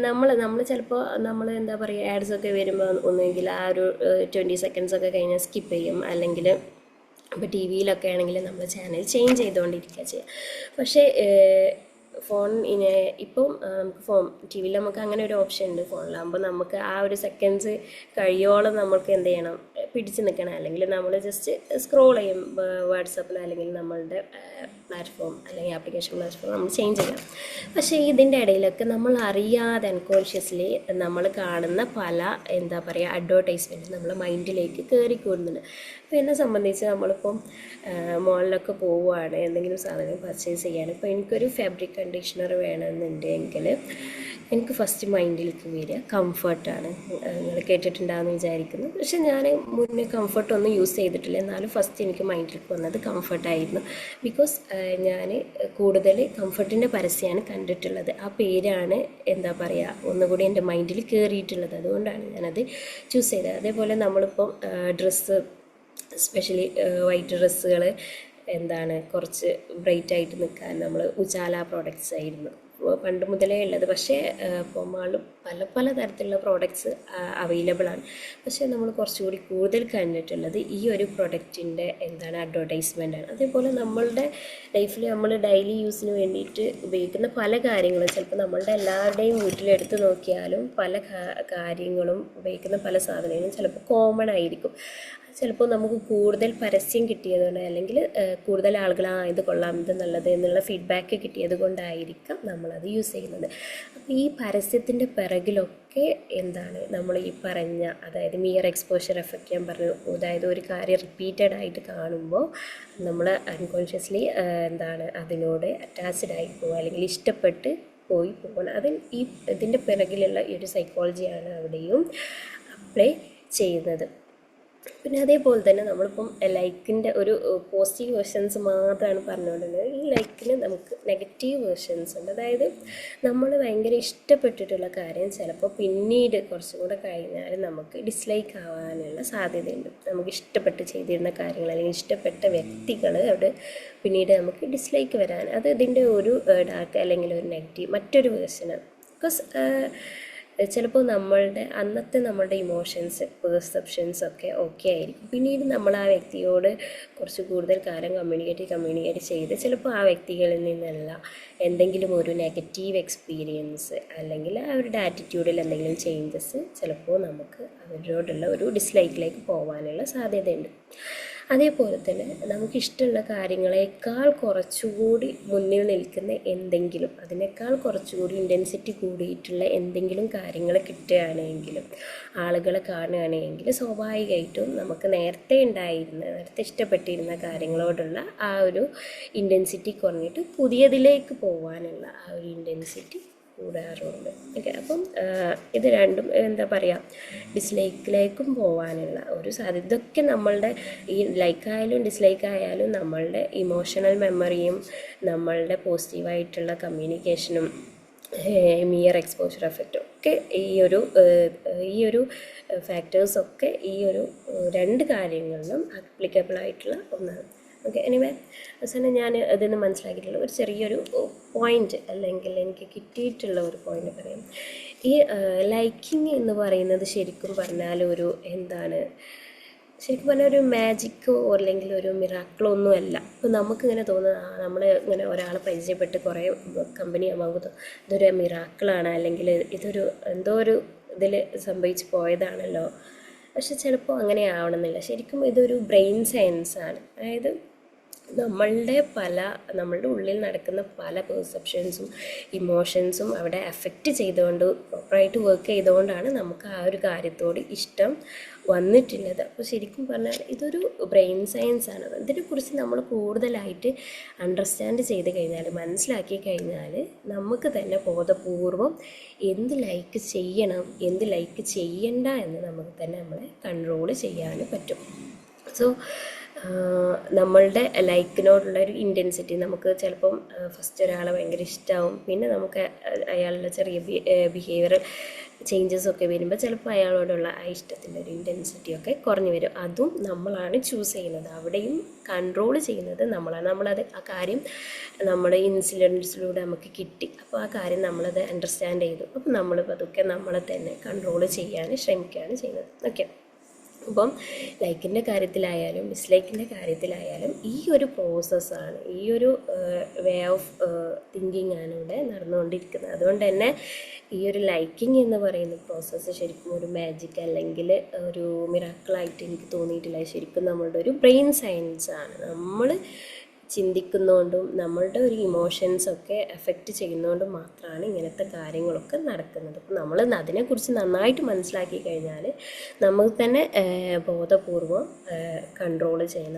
നമ്മൾ ചിലപ്പോൾ നമ്മൾ എന്താ പറയുക, ആഡ്സൊക്കെ വരുമ്പോൾ ഒന്നുകിൽ ആ ഒരു 20 സെക്കൻഡ്സൊക്കെ കഴിഞ്ഞാൽ സ്കിപ്പ് ചെയ്യും, അല്ലെങ്കിൽ ഇപ്പോൾ ടി വിയിലൊക്കെ ആണെങ്കിൽ നമ്മൾ ചാനൽ ചേഞ്ച് ചെയ്തുകൊണ്ടിരിക്കുക ചെയ്യുക. പക്ഷേ ഇപ്പം നമുക്ക് ടി വിയിൽ നമുക്ക് അങ്ങനെ ഒരു ഓപ്ഷൻ ഉണ്ട്. ഫോണിലാകുമ്പോൾ നമുക്ക് ആ ഒരു സെക്കൻഡ്സ് കഴിയോളം നമുക്ക് എന്ത് ചെയ്യണം, പിടിച്ച് നിൽക്കണം, അല്ലെങ്കിൽ നമ്മൾ ജസ്റ്റ് സ്ക്രോൾ ചെയ്യും വാട്സാപ്പിൽ അല്ലെങ്കിൽ നമ്മളുടെ പ്ലാറ്റ്ഫോം അല്ലെങ്കിൽ ആപ്ലിക്കേഷൻ പ്ലാറ്റ്ഫോം നമ്മൾ ചേഞ്ച് ചെയ്യണം. പക്ഷേ ഇതിൻ്റെ ഇടയിലൊക്കെ നമ്മൾ അറിയാതെ അൺകോൺഷ്യസ്ലി നമ്മൾ കാണുന്ന പല എന്താ പറയുക അഡ്വർടൈസ്മെൻറ്റ് നമ്മളെ മൈൻഡിലേക്ക് കയറിക്കൂടുന്നുണ്ട്. അപ്പോൾ എന്നെ സംബന്ധിച്ച് നമ്മളിപ്പം മോളിലൊക്കെ പോവുകയാണ്, എന്തെങ്കിലും സാധനം പർച്ചേസ് ചെയ്യാണ്. ഇപ്പോൾ എനിക്കൊരു ഫാബ്രിക് കണ്ടീഷണർ വേണമെന്നുണ്ടെങ്കിൽ എനിക്ക് ഫസ്റ്റ് മൈൻഡിലേക്ക് വരിക കംഫർട്ടാണ്. നിങ്ങൾ കേട്ടിട്ടുണ്ടാകുമെന്ന് വിചാരിക്കുന്നു. പക്ഷെ ഞാൻ മുന്നേ കംഫർട്ടൊന്നും യൂസ് ചെയ്തിട്ടില്ല, എന്നാലും ഫസ്റ്റ് എനിക്ക് മൈൻഡിലേക്ക് വന്നത് കംഫർട്ടായിരുന്നു. ബിക്കോസ് ഞാൻ കൂടുതൽ കംഫർട്ടിൻ്റെ പരസ്യമാണ് കണ്ടിട്ടുള്ളത്. ആ പേരാണ് എന്താ പറയുക ഒന്നുകൂടി എൻ്റെ മൈൻഡിൽ കയറിയിട്ടുള്ളത്. അതുകൊണ്ടാണ് ഞാനത് ചൂസ് ചെയ്തത്. അതേപോലെ നമ്മളിപ്പം ഡ്രസ്സ്, എസ്പെഷ്യലി വൈറ്റ് ഡ്രസ്സുകൾ കുറച്ച് ബ്രൈറ്റായിട്ട് നിൽക്കാൻ നമ്മൾ ഉജാല പ്രോഡക്റ്റ്സ് ആയിരുന്നു പണ്ട് മുതലേ ഉള്ളത്. പക്ഷേ പൊമാളും പല തരത്തിലുള്ള പ്രോഡക്റ്റ്സ് അവൈലബിൾ ആണ്. പക്ഷേ നമ്മൾ കുറച്ചുകൂടി കൂടുതൽ കണ്ടിട്ടുള്ളത് ഈ ഒരു പ്രൊഡക്റ്റിൻ്റെ അഡ്വർടൈസ്മെൻ്റ് ആണ്. അതേപോലെ നമ്മളുടെ ലൈഫിൽ നമ്മൾ ഡെയിലി യൂസിന് വേണ്ടിയിട്ട് ഉപയോഗിക്കുന്ന പല കാര്യങ്ങളും ചിലപ്പോൾ നമ്മളുടെ എല്ലാവരുടെയും വീട്ടിലെടുത്ത് നോക്കിയാലും പല കാര്യങ്ങളും ഉപയോഗിക്കുന്ന പല സാധനങ്ങളും ചിലപ്പോൾ കോമൺ ആയിരിക്കും. ചിലപ്പോൾ നമുക്ക് കൂടുതൽ പരസ്യം കിട്ടിയതുകൊണ്ട് അല്ലെങ്കിൽ കൂടുതൽ ആളുകൾ ഇത് കൊള്ളാം, ഇത് നല്ലത് എന്നുള്ള ഫീഡ്ബാക്ക് കിട്ടിയത് കൊണ്ടായിരിക്കാം നമ്മളത് യൂസ് ചെയ്യുന്നത്. അപ്പോൾ ഈ പരസ്യത്തിൻ്റെ പിറകിലൊക്കെ നമ്മൾ ഈ പറഞ്ഞ അതായത് മിയർ എക്സ്പോഷർ എഫക്റ്റ് ഞാൻ പറഞ്ഞു. അതായത് ഒരു കാര്യം റിപ്പീറ്റഡ് ആയിട്ട് കാണുമ്പോൾ നമ്മൾ അൺകോൺഷ്യസ്ലി അതിനോട് അറ്റാച്ച്ഡ് ആയി പോകുക അല്ലെങ്കിൽ ഇഷ്ടപ്പെട്ട് പോകണം. ഇതിൻ്റെ പിറകിലുള്ള ഈ ഒരു സൈക്കോളജിയാണ് അവിടെയും അപ്ലൈ ചെയ്യുന്നത്. പിന്നെ അതേപോലെ തന്നെ നമ്മളിപ്പം ലൈക്കിൻ്റെ ഒരു പോസിറ്റീവ് വേർഷൻസ് മാത്രമാണ് പറഞ്ഞുകൊണ്ടിരുന്നത്. ഈ ലൈക്കിന് നമുക്ക് നെഗറ്റീവ് വേർഷൻസ് ഉണ്ട്. അതായത് നമ്മൾ ഭയങ്കര ഇഷ്ടപ്പെട്ടിട്ടുള്ള കാര്യം ചിലപ്പോൾ പിന്നീട് കുറച്ചും കൂടെ കഴിഞ്ഞാൽ നമുക്ക് ഡിസ്ലൈക്ക് ആവാനുള്ള സാധ്യതയുണ്ട്. നമുക്ക് ഇഷ്ടപ്പെട്ട് ചെയ്തിരുന്ന കാര്യങ്ങൾ അല്ലെങ്കിൽ ഇഷ്ടപ്പെട്ട വ്യക്തികൾ അവിടെ പിന്നീട് നമുക്ക് ഡിസ്ലൈക്ക് വരാൻ, അത് ഇതിൻ്റെ ഒരു ഡാർക്ക് അല്ലെങ്കിൽ ഒരു നെഗറ്റീവ് മറ്റൊരു വേർഷനാണ്. ബിക്കോസ് ചിലപ്പോൾ നമ്മളുടെ ഇമോഷൻസ് പെർസെപ്ഷൻസൊക്കെ ഓക്കെ ആയിരിക്കും. പിന്നീട് നമ്മൾ ആ വ്യക്തിയോട് കുറച്ച് കൂടുതൽ കാലം കമ്മ്യൂണിക്കേറ്റ് ചെയ്ത് ചിലപ്പോൾ ആ വ്യക്തികളിൽ നിന്നല്ല എന്തെങ്കിലും ഒരു നെഗറ്റീവ് എക്സ്പീരിയൻസ് അല്ലെങ്കിൽ അവരുടെ ആറ്റിറ്റ്യൂഡിൽ എന്തെങ്കിലും ചേഞ്ചസ് ചിലപ്പോൾ നമുക്ക് അവരോടുള്ള ഒരു ഡിസ്ലൈക്കിലേക്ക് പോകാനുള്ള സാധ്യതയുണ്ട്. അതേപോലെ തന്നെ നമുക്കിഷ്ടമുള്ള കാര്യങ്ങളെക്കാൾ കുറച്ചുകൂടി മുന്നിൽ നിൽക്കുന്ന എന്തെങ്കിലും, അതിനേക്കാൾ കുറച്ചുകൂടി ഇൻറ്റൻസിറ്റി കൂടിയിട്ടുള്ള എന്തെങ്കിലും കാര്യങ്ങൾ കിട്ടുകയാണെങ്കിലും ആളുകളെ കാണുകയാണെങ്കിൽ സ്വാഭാവികമായിട്ടും നമുക്ക് നേരത്തെ ഇഷ്ടപ്പെട്ടിരുന്ന കാര്യങ്ങളോടുള്ള ആ ഒരു ഇൻറ്റൻസിറ്റി കുറഞ്ഞിട്ട് പുതിയതിലേക്ക് പോകാനുള്ള ആ ഒരു ഇൻറ്റൻസിറ്റി കൂടാറുണ്ട്. ഓക്കെ, അപ്പം ഇത് രണ്ടും ഡിസ്ലൈക്കിലേക്കും പോകാനുള്ള ഒരു സാധ്യത. ഇതൊക്കെ നമ്മളുടെ ഈ ലൈക്കായാലും ഡിസ്ലൈക്കായാലും നമ്മളുടെ ഇമോഷണൽ മെമ്മറിയും നമ്മളുടെ പോസിറ്റീവായിട്ടുള്ള കമ്മ്യൂണിക്കേഷനും മിയർ എക്സ്പോഷർ എഫക്റ്റും ഒക്കെ ഈ ഒരു ഫാക്ടേഴ്സൊക്കെ ഈ ഒരു രണ്ട് കാര്യങ്ങളിലും ആപ്ലിക്കബിൾ ആയിട്ടുള്ള ഒന്നാണ്. ഓക്കെ, എനിവേ അവസാനം ഞാൻ അതിന് മനസ്സിലാക്കിയിട്ടുള്ള ഒരു ചെറിയൊരു പോയിന്റ് അല്ലെങ്കിൽ എനിക്ക് കിട്ടിയിട്ടുള്ള ഒരു പോയിന്റ് പറയാം. ഈ ലൈക്കിങ് എന്ന് പറയുന്നത് ശരിക്കും പറഞ്ഞാൽ ശരിക്കും പറഞ്ഞാൽ ഒരു മാജിക്കോ അല്ലെങ്കിൽ ഒരു മിറാക്കിളോ ഒന്നുമല്ല. ഇപ്പോൾ നമുക്കിങ്ങനെ തോന്നുന്നത് നമ്മൾ ഇങ്ങനെ ഒരാളെ പരിചയപ്പെട്ട് കുറേ കമ്പനി ആകുമ്പോൾ ഇതൊരു മിറാക്കിളാണ് അല്ലെങ്കിൽ ഇതൊരു എന്തോ ഒരു ഇതിൽ സംഭവിച്ച് പോയതാണല്ലോ. പക്ഷെ ചിലപ്പോൾ അങ്ങനെ ആവണമെന്നില്ല. ശരിക്കും ഇതൊരു ബ്രെയിൻ സയൻസാണ്. അതായത് നമ്മളുടെ ഉള്ളിൽ നടക്കുന്ന പല പെർസെപ്ഷൻസും ഇമോഷൻസും അവിടെ അഫക്റ്റ് ചെയ്തുകൊണ്ട് പ്രോപ്പറായിട്ട് വർക്ക് ചെയ്തുകൊണ്ടാണ് നമുക്ക് ആ ഒരു കാര്യത്തോട് ഇഷ്ടം വന്നിട്ടുള്ളത്. അപ്പോൾ ശരിക്കും പറഞ്ഞാൽ ഇതൊരു ബ്രെയിൻ സയൻസ് ആണ്. ഇതിനെക്കുറിച്ച് നമ്മൾ കൂടുതലായിട്ട് അണ്ടർസ്റ്റാൻഡ് ചെയ്ത് കഴിഞ്ഞാൽ, മനസ്സിലാക്കി കഴിഞ്ഞാൽ നമുക്ക് തന്നെ ബോധപൂർവം എന്ത് ലൈക്ക് ചെയ്യണം എന്ത് ലൈക്ക് ചെയ്യണ്ട എന്ന് നമുക്ക് തന്നെ നമ്മളെ കൺട്രോൾ ചെയ്യാൻ പറ്റും. സോ നമ്മളുടെ ലൈക്കിനോടുള്ളൊരു ഇൻറ്റൻസിറ്റി, നമുക്ക് ചിലപ്പം ഫസ്റ്റ് ഒരാളെ ഭയങ്കര ഇഷ്ടമാവും, പിന്നെ നമുക്ക് അയാളുടെ ചെറിയ ബിഹേവിയർ ചേഞ്ചസ് ഒക്കെ വരുമ്പോൾ ചിലപ്പോൾ അയാളോടുള്ള ആ ഇഷ്ടത്തിൻ്റെ ഒരു ഇൻറ്റൻസിറ്റിയൊക്കെ കുറഞ്ഞു വരും. അതും നമ്മളാണ് ചൂസ് ചെയ്യുന്നത്. അവിടെയും കൺട്രോൾ ചെയ്യുന്നത് നമ്മളാണ്. ആ കാര്യം നമ്മുടെ ഇൻസിഡൻസിലൂടെ നമുക്ക് കിട്ടി. അപ്പോൾ ആ കാര്യം നമ്മളത് അണ്ടർസ്റ്റാൻഡ് ചെയ്തു. അപ്പോൾ നമ്മൾ അതൊക്കെ നമ്മളെ തന്നെ കൺട്രോൾ ചെയ്യാൻ ശ്രമിക്കുകയാണ് ചെയ്യുന്നത്. ഓക്കെ. അപ്പം ലൈക്കിൻ്റെ കാര്യത്തിലായാലും ഡിസ്ലൈക്കിൻ്റെ കാര്യത്തിലായാലും ഈ ഒരു പ്രോസസ്സാണ്, ഈ ഒരു വേ ഓഫ് തിങ്കിങ് ആണ് ഇവിടെ നടന്നുകൊണ്ടിരിക്കുന്നത്. അതുകൊണ്ട് തന്നെ ഈ ഒരു ലൈക്കിങ് എന്ന് പറയുന്ന പ്രോസസ്സ് ശരിക്കും ഒരു മാജിക് അല്ലെങ്കിൽ ഒരു മിറാക്കിളായിട്ട് എനിക്ക് തോന്നിയിട്ടില്ല. ശരിക്കും നമ്മളുടെ ഒരു ബ്രെയിൻ സയൻസ് ആണ്. നമ്മൾ ചിന്തിക്കുന്നതുകൊണ്ടും നമ്മളുടെ ഒരു ഇമോഷൻസൊക്കെ എഫക്റ്റ് ചെയ്യുന്നതുകൊണ്ടും മാത്രമാണ് ഇങ്ങനത്തെ കാര്യങ്ങളൊക്കെ നടക്കുന്നത്. അപ്പോൾ നമ്മൾ അതിനെക്കുറിച്ച് നന്നായിട്ട് മനസ്സിലാക്കി കഴിഞ്ഞാൽ നമുക്ക് തന്നെ ബോധപൂർവം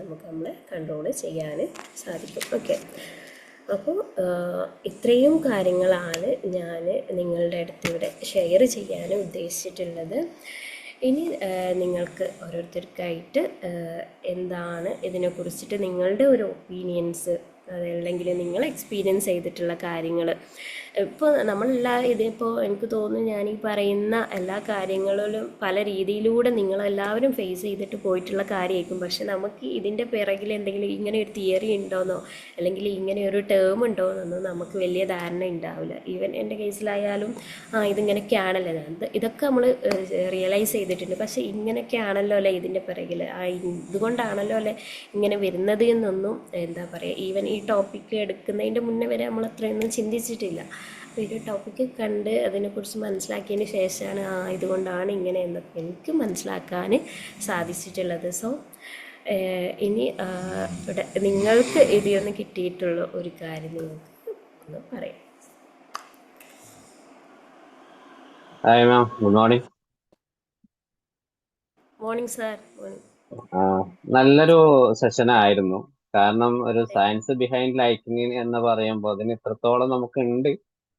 നമുക്ക് നമ്മളെ കൺട്രോൾ ചെയ്യാൻ സാധിക്കും. ഓക്കെ. അപ്പോൾ ഇത്രയും കാര്യങ്ങളാണ് ഞാൻ നിങ്ങളുടെ അടുത്ത് ഇവിടെ ഷെയർ ചെയ്യാൻ ഉദ്ദേശിച്ചിട്ടുള്ളത്. ഇനി നിങ്ങൾക്ക് ഓരോരുത്തർക്കായിട്ട് എന്താണ് ഇതിനെക്കുറിച്ചിട്ട് നിങ്ങളുടെ ഒരു ഒപ്പീനിയൻസ്, അതല്ലെങ്കിൽ നിങ്ങൾ എക്സ്പീരിയൻസ് ചെയ്തിട്ടുള്ള കാര്യങ്ങൾ, ഇപ്പോൾ ഇതിപ്പോൾ എനിക്ക് തോന്നുന്നു ഞാൻ ഈ പറയുന്ന എല്ലാ കാര്യങ്ങളിലും പല രീതിയിലൂടെ നിങ്ങളെല്ലാവരും ഫേസ് ചെയ്തിട്ട് പോയിട്ടുള്ള കാര്യമായിരിക്കും. പക്ഷെ നമുക്ക് ഇതിൻ്റെ പിറകിൽ എന്തെങ്കിലും ഇങ്ങനെ ഒരു തിയറി ഉണ്ടോയെന്നോ അല്ലെങ്കിൽ ഇങ്ങനെ ഒരു ടേം ഉണ്ടോയെന്നോ നമുക്ക് വലിയ ധാരണ ഉണ്ടാവില്ല. ഈവൻ എൻ്റെ കേസിലായാലും ഇതിങ്ങനെയൊക്കെയാണല്ലോ, ഇതൊക്കെ നമ്മൾ റിയലൈസ് ചെയ്തിട്ടുണ്ട്. പക്ഷേ ഇങ്ങനെയൊക്കെയാണല്ലോ അല്ലേ ഇതിൻ്റെ പിറകിൽ, ഇതുകൊണ്ടാണല്ലോ അല്ലേ ഇങ്ങനെ വരുന്നത് എന്നൊന്നും എന്താ പറയുക, ഈവൻ ഈ ടോപ്പിക്ക് എടുക്കുന്നതിൻ്റെ മുന്നേ വരെ നമ്മൾ അത്രയൊന്നും ചിന്തിച്ചിട്ടില്ല. അപ്പോൾ ഈ ടോപ്പിക്ക് കണ്ട് അതിനെക്കുറിച്ച് മനസ്സിലാക്കിയതിന് ശേഷമാണ് ഇതുകൊണ്ടാണ് ഇങ്ങനെ എന്നൊക്കെ എനിക്ക് മനസ്സിലാക്കാൻ സാധിച്ചിട്ടുള്ളത്. സോ ഇനി ഇവിടെ നിങ്ങൾക്ക് ഇതിൽ കിട്ടിയിട്ടുള്ള ഒരു കാര്യം നിങ്ങൾക്ക് ഒന്ന് പറയാം. Good morning. Morning sir. Morning. നല്ലൊരു സെഷൻ ആയിരുന്നു. കാരണം ഒരു സയൻസ് ബിഹൈൻഡ് ലൈക്കിങ് എന്ന് പറയുമ്പോൾ അതിന് ഇത്രത്തോളം നമുക്ക് ഉണ്ട്.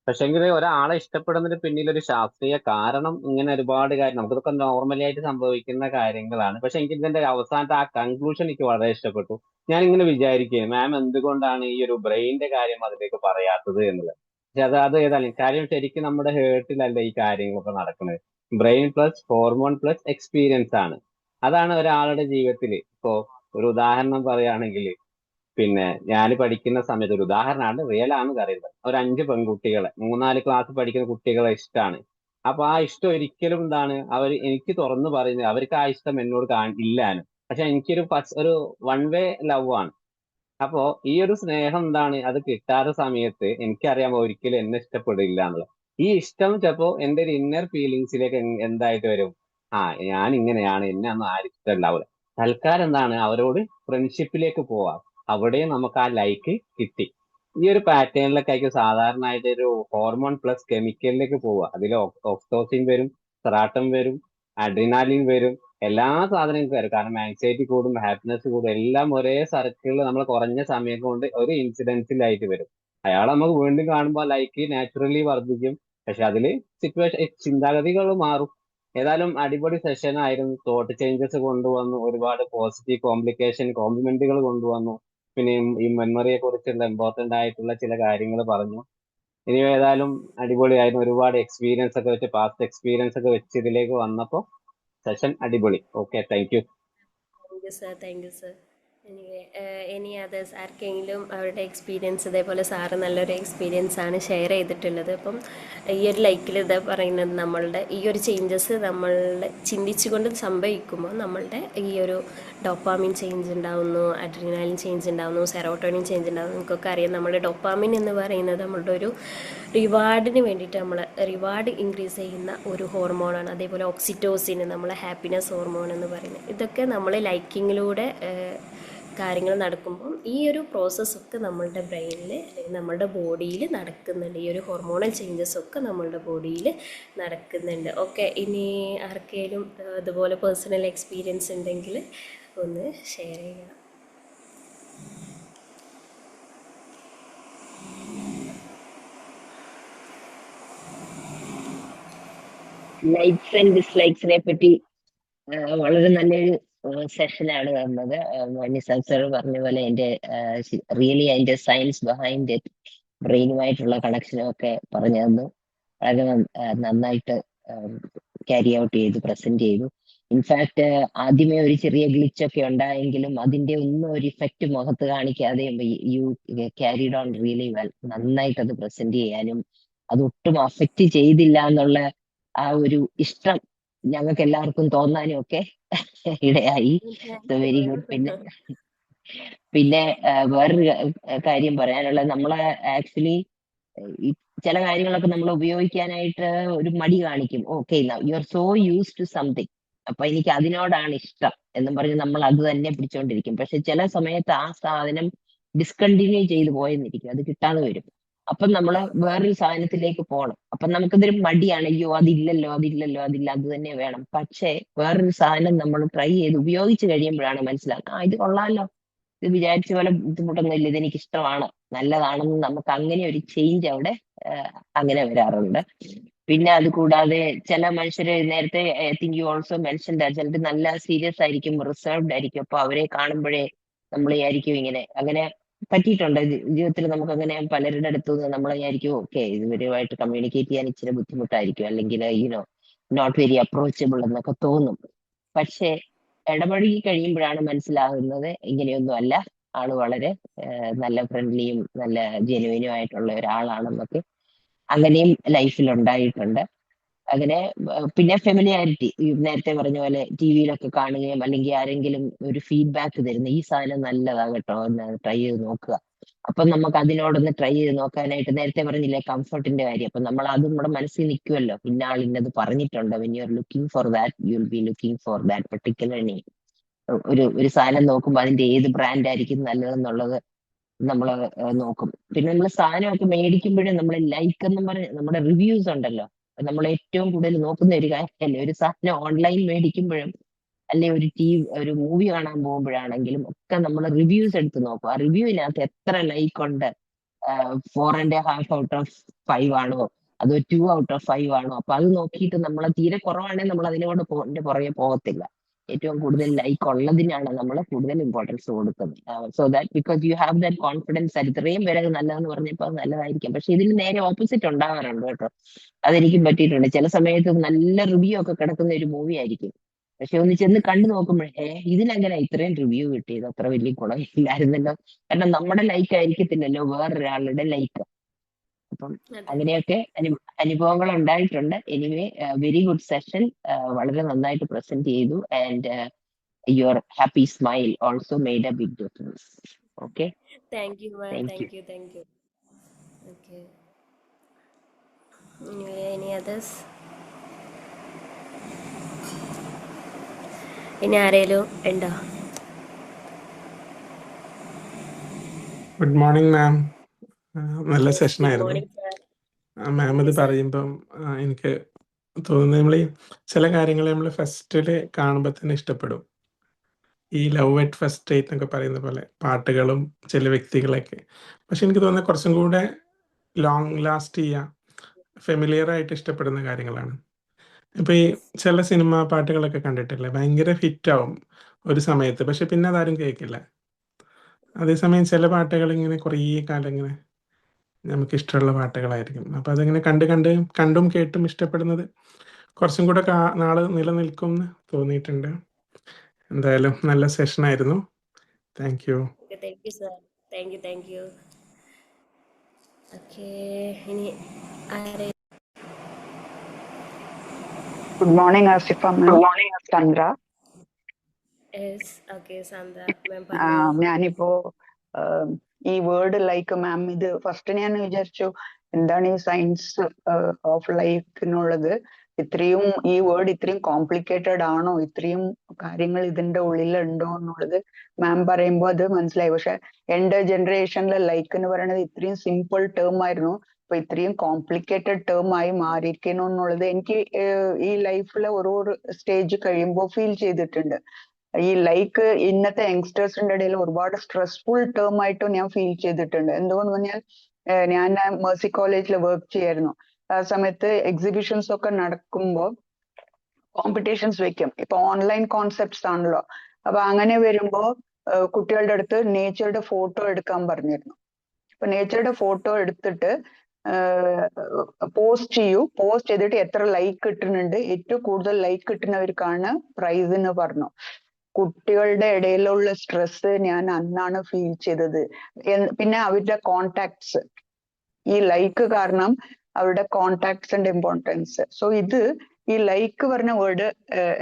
പക്ഷെങ്കിൽ ഒരാളെ ഇഷ്ടപ്പെടുന്നതിന് പിന്നിൽ ഒരു ശാസ്ത്രീയ കാരണം, ഇങ്ങനെ ഒരുപാട് കാര്യം നമുക്കിതൊക്കെ നോർമലി ആയിട്ട് സംഭവിക്കുന്ന കാര്യങ്ങളാണ്. പക്ഷെ എനിക്ക് ഇതിന്റെ അവസാനത്തെ ആ കൺക്ലൂഷൻ എനിക്ക് വളരെ ഇഷ്ടപ്പെട്ടു. ഞാൻ ഇങ്ങനെ വിചാരിക്കുകയും മാം എന്തുകൊണ്ടാണ് ഈ ഒരു ബ്രെയിനിന്റെ കാര്യം അതിലേക്ക് പറയാത്തത് എന്നുള്ളത്. പക്ഷെ അത് ഏതായാലും കാര്യം ശരിക്കും നമ്മുടെ ഹേർട്ടിലല്ല ഈ കാര്യങ്ങളൊക്കെ നടക്കുന്നത്. Brain plus hormone plus experience ആണ്. അതാണ് ഒരാളുടെ ജീവിതത്തിൽ. ഇപ്പോ ഒരു ഉദാഹരണം പറയുകയാണെങ്കിൽ, പിന്നെ ഞാൻ പഠിക്കുന്ന സമയത്ത്, ഒരു ഉദാഹരണമാണ്, റിയൽ ആണ് പറയുന്നത്, ഒരു 5 പെൺകുട്ടികളെ 3-4 ക്ലാസ് പഠിക്കുന്ന കുട്ടികളെ ഇഷ്ടമാണ്. അപ്പൊ ആ ഇഷ്ടം ഒരിക്കലും എനിക്ക് തുറന്നു പറയുന്നത്, അവർക്ക് ആ ഇഷ്ടം എന്നോട് ഇല്ലാനും. പക്ഷെ എനിക്കൊരു ഒരു വൺ വേ ലവ് ആണ്. അപ്പോ ഈ ഒരു സ്നേഹം അത് കിട്ടാത്ത സമയത്ത് എനിക്കറിയാം ഒരിക്കലും എന്നെ ഇഷ്ടപ്പെടില്ല എന്നുള്ളത്. ഈ ഇഷ്ടം ചിലപ്പോ എന്റെ ഒരു ഇന്നർ ഫീലിങ്സിലേക്ക് എന്തായിട്ട് വരും, ഞാൻ ഇങ്ങനെയാണ്, എന്നെ ഒന്നും ആരും ഇഷ്ടമുണ്ടാവില്ല. തൽക്കാലം അവരോട് ഫ്രണ്ട്ഷിപ്പിലേക്ക് പോവാം. അവിടെ നമുക്ക് ആ ലൈക്ക് കിട്ടി. ഈ ഒരു പാറ്റേണിലൊക്കെ ആയിരിക്കും സാധാരണയായിട്ട് ഒരു ഹോർമോൺ പ്ലസ് കെമിക്കലിലേക്ക് പോവുക. അതിൽ ഓക്സിറ്റോസിൻ വരും, സെറാട്ടോൺ വരും, അഡ്രിനാലിൻ വരും, എല്ലാ സാധനങ്ങളും വരും. കാരണം ആൻസൈറ്റി കൂടും, ഹാപ്പിനെസ് കൂടും, എല്ലാം ഒരേ സർക്കിളിൽ നമ്മൾ കുറഞ്ഞ സമയം കൊണ്ട് ഒരു ഇൻസിഡൻസിലായിട്ട് വരും. അയാളെ നമുക്ക് വീണ്ടും കാണുമ്പോൾ ലൈക്ക് നാച്ചുറലി വർദ്ധിക്കും. പക്ഷെ അതില് ചിന്താഗതികൾ മാറും. ഏതായാലും അടിപൊളി സെഷൻ ആയിരുന്നു. തോട്ട് ചേഞ്ചസ് കൊണ്ടുവന്നു, ഒരുപാട് പോസിറ്റീവ് കോംപ്ലിമെന്റുകൾ കൊണ്ടുവന്നു. പിന്നെ ഈ മെമ്മറിയെ കുറിച്ചുള്ള ഇമ്പോർട്ടന്റ് ആയിട്ടുള്ള ചില കാര്യങ്ങൾ പറഞ്ഞു. ഇനി ഏതായാലും അടിപൊളിയായിരുന്നു. ഒരുപാട് എക്സ്പീരിയൻസ് ഒക്കെ വെച്ച്, പാസ്റ്റ് എക്സ്പീരിയൻസ് ഒക്കെ വെച്ച് ഇതിലേക്ക് വന്നപ്പോൾ സെഷൻ അടിപൊളി. Okay, thank you. Thank you sir. ഇനി അതേഴ്സ് ആർക്കെങ്കിലും അവരുടെ എക്സ്പീരിയൻസ് ഇതേപോലെ സാറ് നല്ലൊരു എക്സ്പീരിയൻസ് ആണ് ഷെയർ ചെയ്തിട്ടുള്ളത്. അപ്പം ഈ ഒരു ലൈക്കിൽ ഇതാ പറയുന്നത്, നമ്മളുടെ ഈ ഒരു ചേഞ്ചസ് നമ്മളുടെ ചിന്തിച്ചുകൊണ്ട് സംഭവിക്കുമ്പോൾ നമ്മളുടെ ഈ ഒരു ഡോപ്പാമിൻ ചേഞ്ച് ഉണ്ടാവുന്നു, അഡ്രിനാലിൻ ചേഞ്ച് ഉണ്ടാവുന്നു, സെറോട്ടോണിൻ ചേഞ്ച് ഉണ്ടാവുന്നു. നമുക്കൊക്കെ അറിയാം, നമ്മുടെ ഡോപ്പാമിൻ എന്ന് പറയുന്നത് നമ്മളുടെ ഒരു റിവാർഡിന് വേണ്ടിയിട്ട് റിവാർഡ് ഇൻക്രീസ് ചെയ്യുന്ന ഒരു ഹോർമോണാണ്. അതേപോലെ ഓക്സിറ്റോസിൻ നമ്മളെ ഹാപ്പിനെസ് ഹോർമോൺ എന്ന് പറയുന്നത്. ഇതൊക്കെ നമ്മൾ ലൈക്കിങ്ങിലൂടെ കാര്യങ്ങൾ നടക്കുമ്പം ഈ ഒരു പ്രോസസ്സൊക്കെ നമ്മളുടെ ബ്രെയിനിൽ അല്ലെങ്കിൽ നമ്മളുടെ ബോഡിയിൽ നടക്കുന്നുണ്ട്. ഈ ഒരു ഹോർമോണൽ ചേഞ്ചസ് ഒക്കെ നമ്മളുടെ ബോഡിയിൽ നടക്കുന്നുണ്ട്. ഓക്കെ, ഇനി ആർക്കെങ്കിലും ഇതുപോലെ പേഴ്സണൽ എക്സ്പീരിയൻസ് ഉണ്ടെങ്കിൽ ഒന്ന് ഷെയർ ചെയ്യാം. ലൈക്സ് ആൻഡ് ഡിസ്ലൈക്സിനെ പറ്റി വളരെ നല്ലൊരു സെഷനാണ് തന്നത്. നിസാം സാർ പറഞ്ഞ പോലെ റിയലി അതിന്റെ സയൻസ് ബിഹൈൻഡ് ഇറ്റ്, ബ്രെയിനുമായിട്ടുള്ള കണക്ഷനും ഒക്കെ പറഞ്ഞു തന്നു. വളരെ നന്നായിട്ട് ക്യാരി ഔട്ട് ചെയ്തു, പ്രസന്റ് ചെയ്തു. ഇൻഫാക്ട് ആദ്യമേ ഒരു ചെറിയ ഗ്ലിച്ച് ഒക്കെ ഉണ്ടായെങ്കിലും അതിന്റെ ഒന്നും ഒരു ഇഫക്റ്റ് മുഖത്ത് കാണിക്കാതെ you carried on really well. നന്നായിട്ട് അത് പ്രസന്റ് ചെയ്യാനും അതൊട്ടും അഫക്റ്റ് ചെയ്തില്ല എന്നുള്ള ആ ഒരു ഇഷ്ടം ഞങ്ങൾക്ക് എല്ലാവർക്കും തോന്നാനും ഒക്കെ ഇടയായി. Very good. പിന്നെ വേറൊരു കാര്യം പറയാനുള്ളത്, നമ്മളെ ആക്ച്വലി ചില കാര്യങ്ങളൊക്കെ നമ്മൾ ഉപയോഗിക്കാനായിട്ട് ഒരു മടി കാണിക്കും. Okay, you are so use to something, അപ്പൊ എനിക്ക് അതിനോടാണ് ഇഷ്ടം എന്നും പറഞ്ഞ് നമ്മൾ അത് തന്നെ പിടിച്ചോണ്ടിരിക്കും. പക്ഷെ ചില സമയത്ത് ആ സാധനം ഡിസ്കണ്ടിന്യൂ ചെയ്തു പോയെന്നിരിക്കും, അത് കിട്ടാതെ വരും. അപ്പം നമ്മൾ വേറൊരു സാധനത്തിലേക്ക് പോകണം. അപ്പൊ നമുക്കതൊരു മടിയാണ്, അയ്യോ അതില്ലല്ലോ അതില്ല, അത് തന്നെ വേണം. പക്ഷേ വേറൊരു സാധനം നമ്മൾ ട്രൈ ചെയ്ത് ഉപയോഗിച്ച് കഴിയുമ്പോഴാണ് മനസ്സിലാക്കുക, ഇത് കൊള്ളാലോ, ഇത് വിചാരിച്ച പോലെ ബുദ്ധിമുട്ടൊന്നും ഇല്ല, ഇതെനിക്ക് ഇഷ്ടമാണ്, നല്ലതാണെന്ന് നമുക്ക് അങ്ങനെ ഒരു ചേഞ്ച് അവിടെ അങ്ങനെ വരാറുണ്ട്. പിന്നെ അത് കൂടാതെ ചില മനുഷ്യര് നേരത്തെ I think you also mention ചിലർ നല്ല സീരിയസ് ആയിരിക്കും, റിസർവ്ഡ് ആയിരിക്കും. അപ്പൊ അവരെ കാണുമ്പോഴേ നമ്മൾ വിചാരിക്കും ഇങ്ങനെ, അങ്ങനെ പറ്റിയിട്ടുണ്ട് ജീവിതത്തിൽ നമുക്ക്. അങ്ങനെ പലരുടെ അടുത്ത് നിന്ന് നമ്മൾ വിചാരിക്കും ഓക്കെ ഇവരുമായിട്ട് കമ്മ്യൂണിക്കേറ്റ് ചെയ്യാൻ ഇച്ചിരി ബുദ്ധിമുട്ടായിരിക്കും, അല്ലെങ്കിൽ യുനോ നോട്ട് വെരി അപ്രോച്ചബിൾ എന്നൊക്കെ തോന്നും. പക്ഷേ ഇടപഴകി കഴിയുമ്പോഴാണ് മനസ്സിലാകുന്നത് ഇങ്ങനെയൊന്നും അല്ല, ആള് വളരെ നല്ല ഫ്രണ്ട്ലിയും നല്ല ജെനുവിനും ആയിട്ടുള്ള ഒരാളാണെന്നൊക്കെ അങ്ങനെയും ലൈഫിൽ ഉണ്ടായിട്ടുണ്ട്. അങ്ങനെ പിന്നെ ഫെമിലിയാരിറ്റി, നേരത്തെ പറഞ്ഞ പോലെ ടി വിയിലൊക്കെ കാണുകയും അല്ലെങ്കിൽ ആരെങ്കിലും ഒരു ഫീഡ്ബാക്ക് തരുന്ന ഈ സാധനം നല്ലതാ കേട്ടോ ഒന്ന് ട്രൈ ചെയ്ത് നോക്കുക, അപ്പൊ നമുക്ക് അതിനോടൊന്ന് ട്രൈ ചെയ്ത് നോക്കാനായിട്ട്, നേരത്തെ പറഞ്ഞില്ലേ കംഫർട്ടിന്റെ കാര്യം, അപ്പൊ നമ്മൾ അത് നമ്മുടെ മനസ്സിൽ നിൽക്കുമല്ലോ, പിന്നെ ആൾ ഇന്നത് പറഞ്ഞിട്ടുണ്ട്, when you are looking for that you will be looking for that particular name. ഒരു സാധനം നോക്കുമ്പോൾ അതിന്റെ ഏത് ബ്രാൻഡ് ആയിരിക്കും നല്ലതെന്നുള്ളത് നമ്മൾ നോക്കും. പിന്നെ നമ്മൾ സാധനമൊക്കെ മേടിക്കുമ്പോഴും നമ്മൾ ലൈക്ക് എന്നും പറഞ്ഞ് നമ്മുടെ റിവ്യൂസ് ഉണ്ടല്ലോ, നമ്മൾ ഏറ്റവും കൂടുതൽ നോക്കുന്ന ഒരു കാര്യമല്ലേ. ഒരു സാധനം ഓൺലൈൻ മേടിക്കുമ്പോഴും അല്ലെ ഒരു മൂവി കാണാൻ പോകുമ്പോഴാണെങ്കിലും ഒക്കെ നമ്മൾ റിവ്യൂസ് എടുത്ത് നോക്കും. ആ റിവ്യൂവിനകത്ത് എത്ര ലൈക്ക് ഉണ്ട്, 4.5 ഔട്ട് ഓഫ് 5 ആണോ അതോ 2 ഔട്ട് ഓഫ് 5 ആണോ. അപ്പൊ അത് നോക്കിയിട്ട് നമ്മൾ തീരെ കുറവാണെങ്കിൽ നമ്മൾ അതിനോട് പുറകെ പോകത്തില്ല. ഏറ്റവും കൂടുതൽ ലൈക്ക് ഉള്ളതിനാണ് നമ്മൾ കൂടുതൽ ഇമ്പോർട്ടൻസ് കൊടുക്കുന്നത്. So that because you have that confidence, ഇത്രയും പേരെ അത് നല്ലതെന്ന് പറഞ്ഞപ്പോൾ അത് നല്ലതായിരിക്കും. പക്ഷെ ഇതിന് നേരെ ഓപ്പോസിറ്റ് ഉണ്ടാകാറുണ്ട് കേട്ടോ, അതെനിക്കും പറ്റിയിട്ടുണ്ട്. ചില സമയത്ത് നല്ല റിവ്യൂ ഒക്കെ കിടക്കുന്ന ഒരു മൂവി ആയിരിക്കും, പക്ഷെ ഒന്ന് ചെന്ന് കണ്ടു നോക്കുമ്പോഴേ ഇതിനെങ്ങനെ ഇത്രയും റിവ്യൂ കിട്ടിയത്, അത്ര വലിയ ഗുണമില്ലായിരുന്നല്ലോ. കാരണം നമ്മുടെ ലൈക്ക് ആയിരിക്കത്തില്ലല്ലോ വേറൊരാളുടെ ലൈക്ക്. അപ്പം അങ്ങനെയൊക്കെ അനുഭവങ്ങൾ ഉണ്ടായിട്ടുണ്ട്. എനിവേ വെരി ഗുഡ് സെഷൻ, വളരെ നന്നായിട്ട് പ്രസന്റ് ചെയ്തു. And your happy smile also made a big difference. Okay, thank you ma'am, thank you. Thank you. Okay, ഇനി അതേഴ്സ്, ഇനി ആരേലും ഉണ്ടോ? Good morning ma'am. നല്ല ഗുഡ് സെഷനായിരുന്നു. Morning sir. മാം ഇത് പറയുമ്പം എനിക്ക് തോന്നുന്നത് നമ്മൾ ചില കാര്യങ്ങൾ നമ്മൾ ഫസ്റ്റിൽ കാണുമ്പോൾ തന്നെ ഇഷ്ടപ്പെടും. ഈ ലവ് അറ്റ് ഫസ്റ്റ് ഡേറ്റ് എന്നൊക്കെ പറയുന്ന പോലെ പാട്ടുകളും ചില വ്യക്തികളൊക്കെ. പക്ഷെ എനിക്ക് തോന്നുന്നത് കുറച്ചും കൂടെ ലോങ് ലാസ്റ്റ് ചെയ്യാൻ ഫെമിലിയർ ആയിട്ട് ഇഷ്ടപ്പെടുന്ന കാര്യങ്ങളാണ്. ഇപ്പൊ ഈ ചില സിനിമ പാട്ടുകളൊക്കെ കണ്ടിട്ടില്ലേ, ഭയങ്കര ഹിറ്റാവും ഒരു സമയത്ത്, പക്ഷെ പിന്നെ അതാരും കേൾക്കില്ല. അതേസമയം ചില പാട്ടുകൾ ഇങ്ങനെ കുറേ കാലം ഇങ്ങനെ നമുക്ക് ഇഷ്ടമുള്ള പാട്ടുകളായിരിക്കും. അപ്പൊ അതിങ്ങനെ കണ്ടും കേട്ടും ഇഷ്ടപ്പെടുന്നത് കുറച്ചും കൂടെ നാള് നിലനിൽക്കും എന്ന് തോന്നിയിട്ടുണ്ട്. എന്തായാലും നല്ല സെഷനായിരുന്നു. Thank you. Thank you sir, thank you. Okay, ഇനി ആരെ? Good morning, Asifa ma'am. Good morning, Chandra. Yes, okay Sandra ma'am പറഞ്ഞു. ഞാനിപ്പോ ഈ വേർഡ് ലൈക്ക് മാം ഇത് ഫസ്റ്റ് ഞാൻ വിചാരിച്ചു എന്താണ് ഈ സയൻസ് ഓഫ് ലൈഫ് എന്നുള്ളത്, ഇത്രയും ഈ വേർഡ് ഇത്രയും കോംപ്ലിക്കേറ്റഡ് ആണോ, ഇത്രയും കാര്യങ്ങൾ ഇതിന്റെ ഉള്ളിലുണ്ടോ എന്നുള്ളത് മാം പറയുമ്പോൾ അത് മനസ്സിലായി. പക്ഷെ എന്റെ ജനറേഷനിലെ ലൈക്ക് എന്ന് പറയുന്നത് ഇത്രയും സിമ്പിൾ ടേം ആയിരുന്നു, അപ്പൊ ഇത്രയും കോംപ്ലിക്കേറ്റഡ് ടേം ആയി മാറിയിരിക്കുന്നു എന്നുള്ളത് എനിക്ക് ഈ ലൈഫിലെ ഓരോ സ്റ്റേജ് കഴിയുമ്പോൾ ഫീൽ ചെയ്തിട്ടുണ്ട്. ഈ ലൈക്ക് ഇന്നത്തെ യങ്സ്റ്റേഴ്സിന്റെ ഇടയിൽ ഒരുപാട് സ്ട്രെസ്ഫുൾ ടേം ആയിട്ടും ഞാൻ ഫീൽ ചെയ്തിട്ടുണ്ട്. എന്തുകൊണ്ട് പറഞ്ഞാൽ ഞാൻ മേഴ്സി കോളേജിൽ വർക്ക് ചെയ്യായിരുന്നു. ആ സമയത്ത് എക്സിബിഷൻസ് ഒക്കെ നടക്കുമ്പോൾ കോമ്പറ്റീഷൻസ് വെക്കും. ഇപ്പൊ ഓൺലൈൻ കോൺസെപ്റ്റ്സ് ആണല്ലോ. അപ്പൊ അങ്ങനെ വരുമ്പോ കുട്ടികളുടെ അടുത്ത് നേച്ചറുടെ ഫോട്ടോ എടുക്കാൻ പറഞ്ഞിരുന്നു. അപ്പൊ നേച്ചറുടെ ഫോട്ടോ എടുത്തിട്ട് പോസ്റ്റ് ചെയ്യൂ, പോസ്റ്റ് ചെയ്തിട്ട് എത്ര ലൈക്ക് കിട്ടുന്നുണ്ട്, ഏറ്റവും കൂടുതൽ ലൈക്ക് കിട്ടുന്നവർക്കാണ് പ്രൈസ് എന്ന് പറഞ്ഞു. കുട്ടികളുടെ ഇടയിലുള്ള സ്ട്രെസ് ഞാൻ അന്നാണ് ഫീൽ ചെയ്തത്. പിന്നെ അവരുടെ കോണ്ടാക്ട്സ്, ഈ ലൈക്ക് കാരണം അവരുടെ കോണ്ടാക്ട്സിന്റെ ഇമ്പോർട്ടൻസ്. സോ ഇത് ഈ ലൈക്ക് പറഞ്ഞ വേർഡ്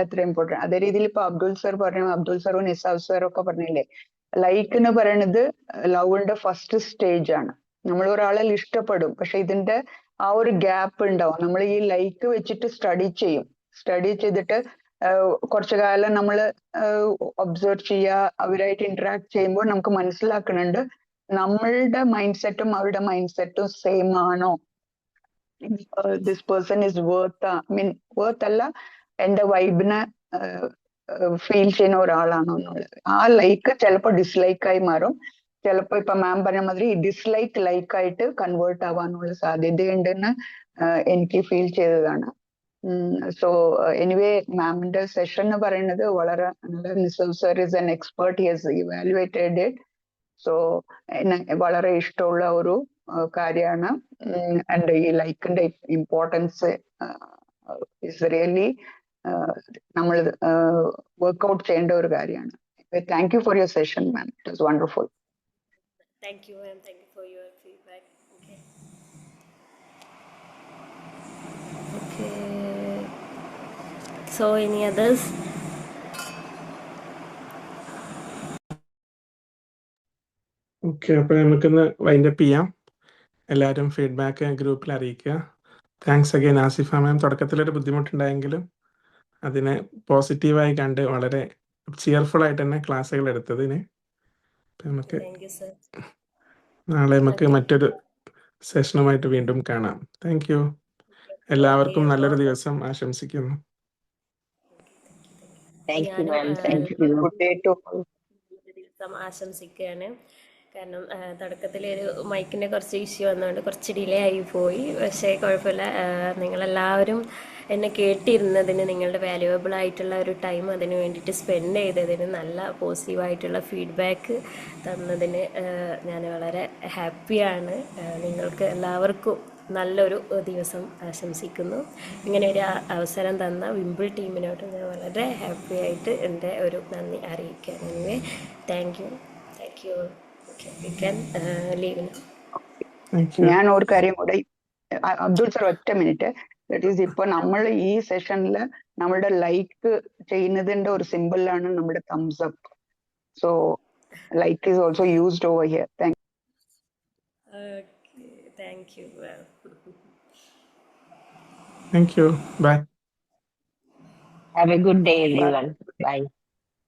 എത്ര ഇമ്പോർട്ടൻറ്റ്. അതേ രീതിയിൽ ഇപ്പൊ അബ്ദുൽ സർ പറഞ്ഞു, അബ്ദുൽ സറും നിസാബ് സാറും ഒക്കെ പറഞ്ഞില്ലേ, ലൈക്ക് എന്ന് പറയുന്നത് ലവിന്റെ ഫസ്റ്റ് സ്റ്റേജ് ആണ്. നമ്മൾ ഒരാളെ ഇഷ്ടപ്പെടും, പക്ഷെ ഇതിന്റെ ആ ഒരു ഗ്യാപ്പ് ഉണ്ടാവും. നമ്മൾ ഈ ലൈക്ക് വെച്ചിട്ട് സ്റ്റഡി ചെയ്യും. സ്റ്റഡി ചെയ്തിട്ട് കുറച്ചു കാലം നമ്മൾ ഒബ്സർവ് ചെയ്യുക, അവരായിട്ട് ഇന്ററാക്ട് ചെയ്യുമ്പോൾ നമുക്ക് മനസ്സിലാക്കുന്നുണ്ട് നമ്മളുടെ മൈൻഡ് സെറ്റും അവരുടെ മൈൻഡ് സെറ്റും സെയിം ആണോ, this person is worth, worth അല്ല, എന്റെ വൈബിനെ ഫീൽ ചെയ്യുന്ന ഒരാളാണോ എന്നുള്ളത്. ആ ലൈക്ക് ചിലപ്പോൾ ഡിസ്ലൈക്കായി മാറും, ചിലപ്പോൾ ഇപ്പൊ മാം പറഞ്ഞ മാതിരി ഡിസ്ലൈക്ക് ലൈക്കായിട്ട് കൺവേർട്ട് ആവാനുള്ള സാധ്യതയുണ്ടെന്ന് എനിക്ക് ഫീൽ ചെയ്തതാണ്. സോ എനിവേ മാമിന്റെ സെഷൻ എന്ന് പറയുന്നത് വളരെ നല്ല. Nisab sir is an expert, he has evaluated it. So വളരെ ഇഷ്ടമുള്ള ഒരു കാര്യമാണ്. ആൻഡ് ഈ ലൈക്കിന്റെ ഇമ്പോർട്ടൻസ് ഇസ് റിയലി നമ്മൾ വർക്ക്ഔട്ട് ചെയ്യേണ്ട ഒരു കാര്യമാണ്. Thank you for your session ma'am, it was wonderful. Thank you, ma'am. Thank you for your feedback. Okay. Okay. So, any others? Okay, അപ്പോൾ നമുക്കിന്ന് വൈൻഡപ്പ് ചെയ്യാം. എല്ലാവരും ഫീഡ്ബാക്ക് ഗ്രൂപ്പിൽ അറിയിക്കുക. താങ്ക്സ് അഗൈൻ ആസിഫ മാം. തുടക്കത്തിലൊരു ബുദ്ധിമുട്ടുണ്ടായെങ്കിലും അതിനെ പോസിറ്റീവായി കണ്ട് വളരെ ചിയർഫുൾ ആയിട്ട് തന്നെ ക്ലാസ്സുകൾ എടുത്തതിന് നമുക്ക് Thank you, sir. നാളെ നമുക്ക് Okay. മറ്റൊരു സെഷനുമായിട്ട് വീണ്ടും കാണാം. Thank you. എല്ലാവർക്കും Okay, നല്ലൊരു അപ്പോൾ ദിവസം ആശംസിക്കുന്നു. താങ്ക് യു ഞാനും ma'am, thank you. Good day to ദിവസം ആശംസിക്കുകയാണ്. കാരണം തുടക്കത്തിൽ ഒരു മൈക്കിൻ്റെ കുറച്ച് ഇഷ്യൂ വന്നുകൊണ്ട് കുറച്ച് ഡിലേ ആയി പോയി. പക്ഷേ കുഴപ്പമില്ല, നിങ്ങളെല്ലാവരും എന്നെ കേട്ടിരുന്നതിന്, നിങ്ങളുടെ വാല്യുവബിൾ ആയിട്ടുള്ള ഒരു ടൈം അതിന് വേണ്ടിയിട്ട് സ്പെൻഡ് ചെയ്തതിന്, നല്ല പോസിറ്റീവായിട്ടുള്ള ഫീഡ്ബാക്ക് തന്നതിന് ഞാൻ വളരെ ഹാപ്പിയാണ്. നിങ്ങൾക്ക് എല്ലാവർക്കും നല്ലൊരു ദിവസം ആശംസിക്കുന്നു. ഇങ്ങനെ ഒരു അവസരം തന്ന വിംബിൾ ടീമിനോട് ഞാൻ വളരെ ഹാപ്പി ആയിട്ട് എൻ്റെ ഒരു നന്ദി അറിയിക്കാൻ. Anyway thank you. Okay, we can leave now. Thank you. ഞാൻ ഒരു കാര്യം കൂടെ, അബ്ദുൾ സർ ഒറ്റ മിനിറ്റ്. ദാറ്റ് ഈസ്, ഇപ്പൊ നമ്മൾ ഈ സെഷനിൽ നമ്മളുടെ ലൈക്ക് ചെയ്യുന്നതിന്റെ ഒരു സിമ്പിളാണ് നമ്മുടെ thumbs up. So like is also used over here. Thank Okay, thank you. Thank you. Bye. Have a good day, everyone. Bye.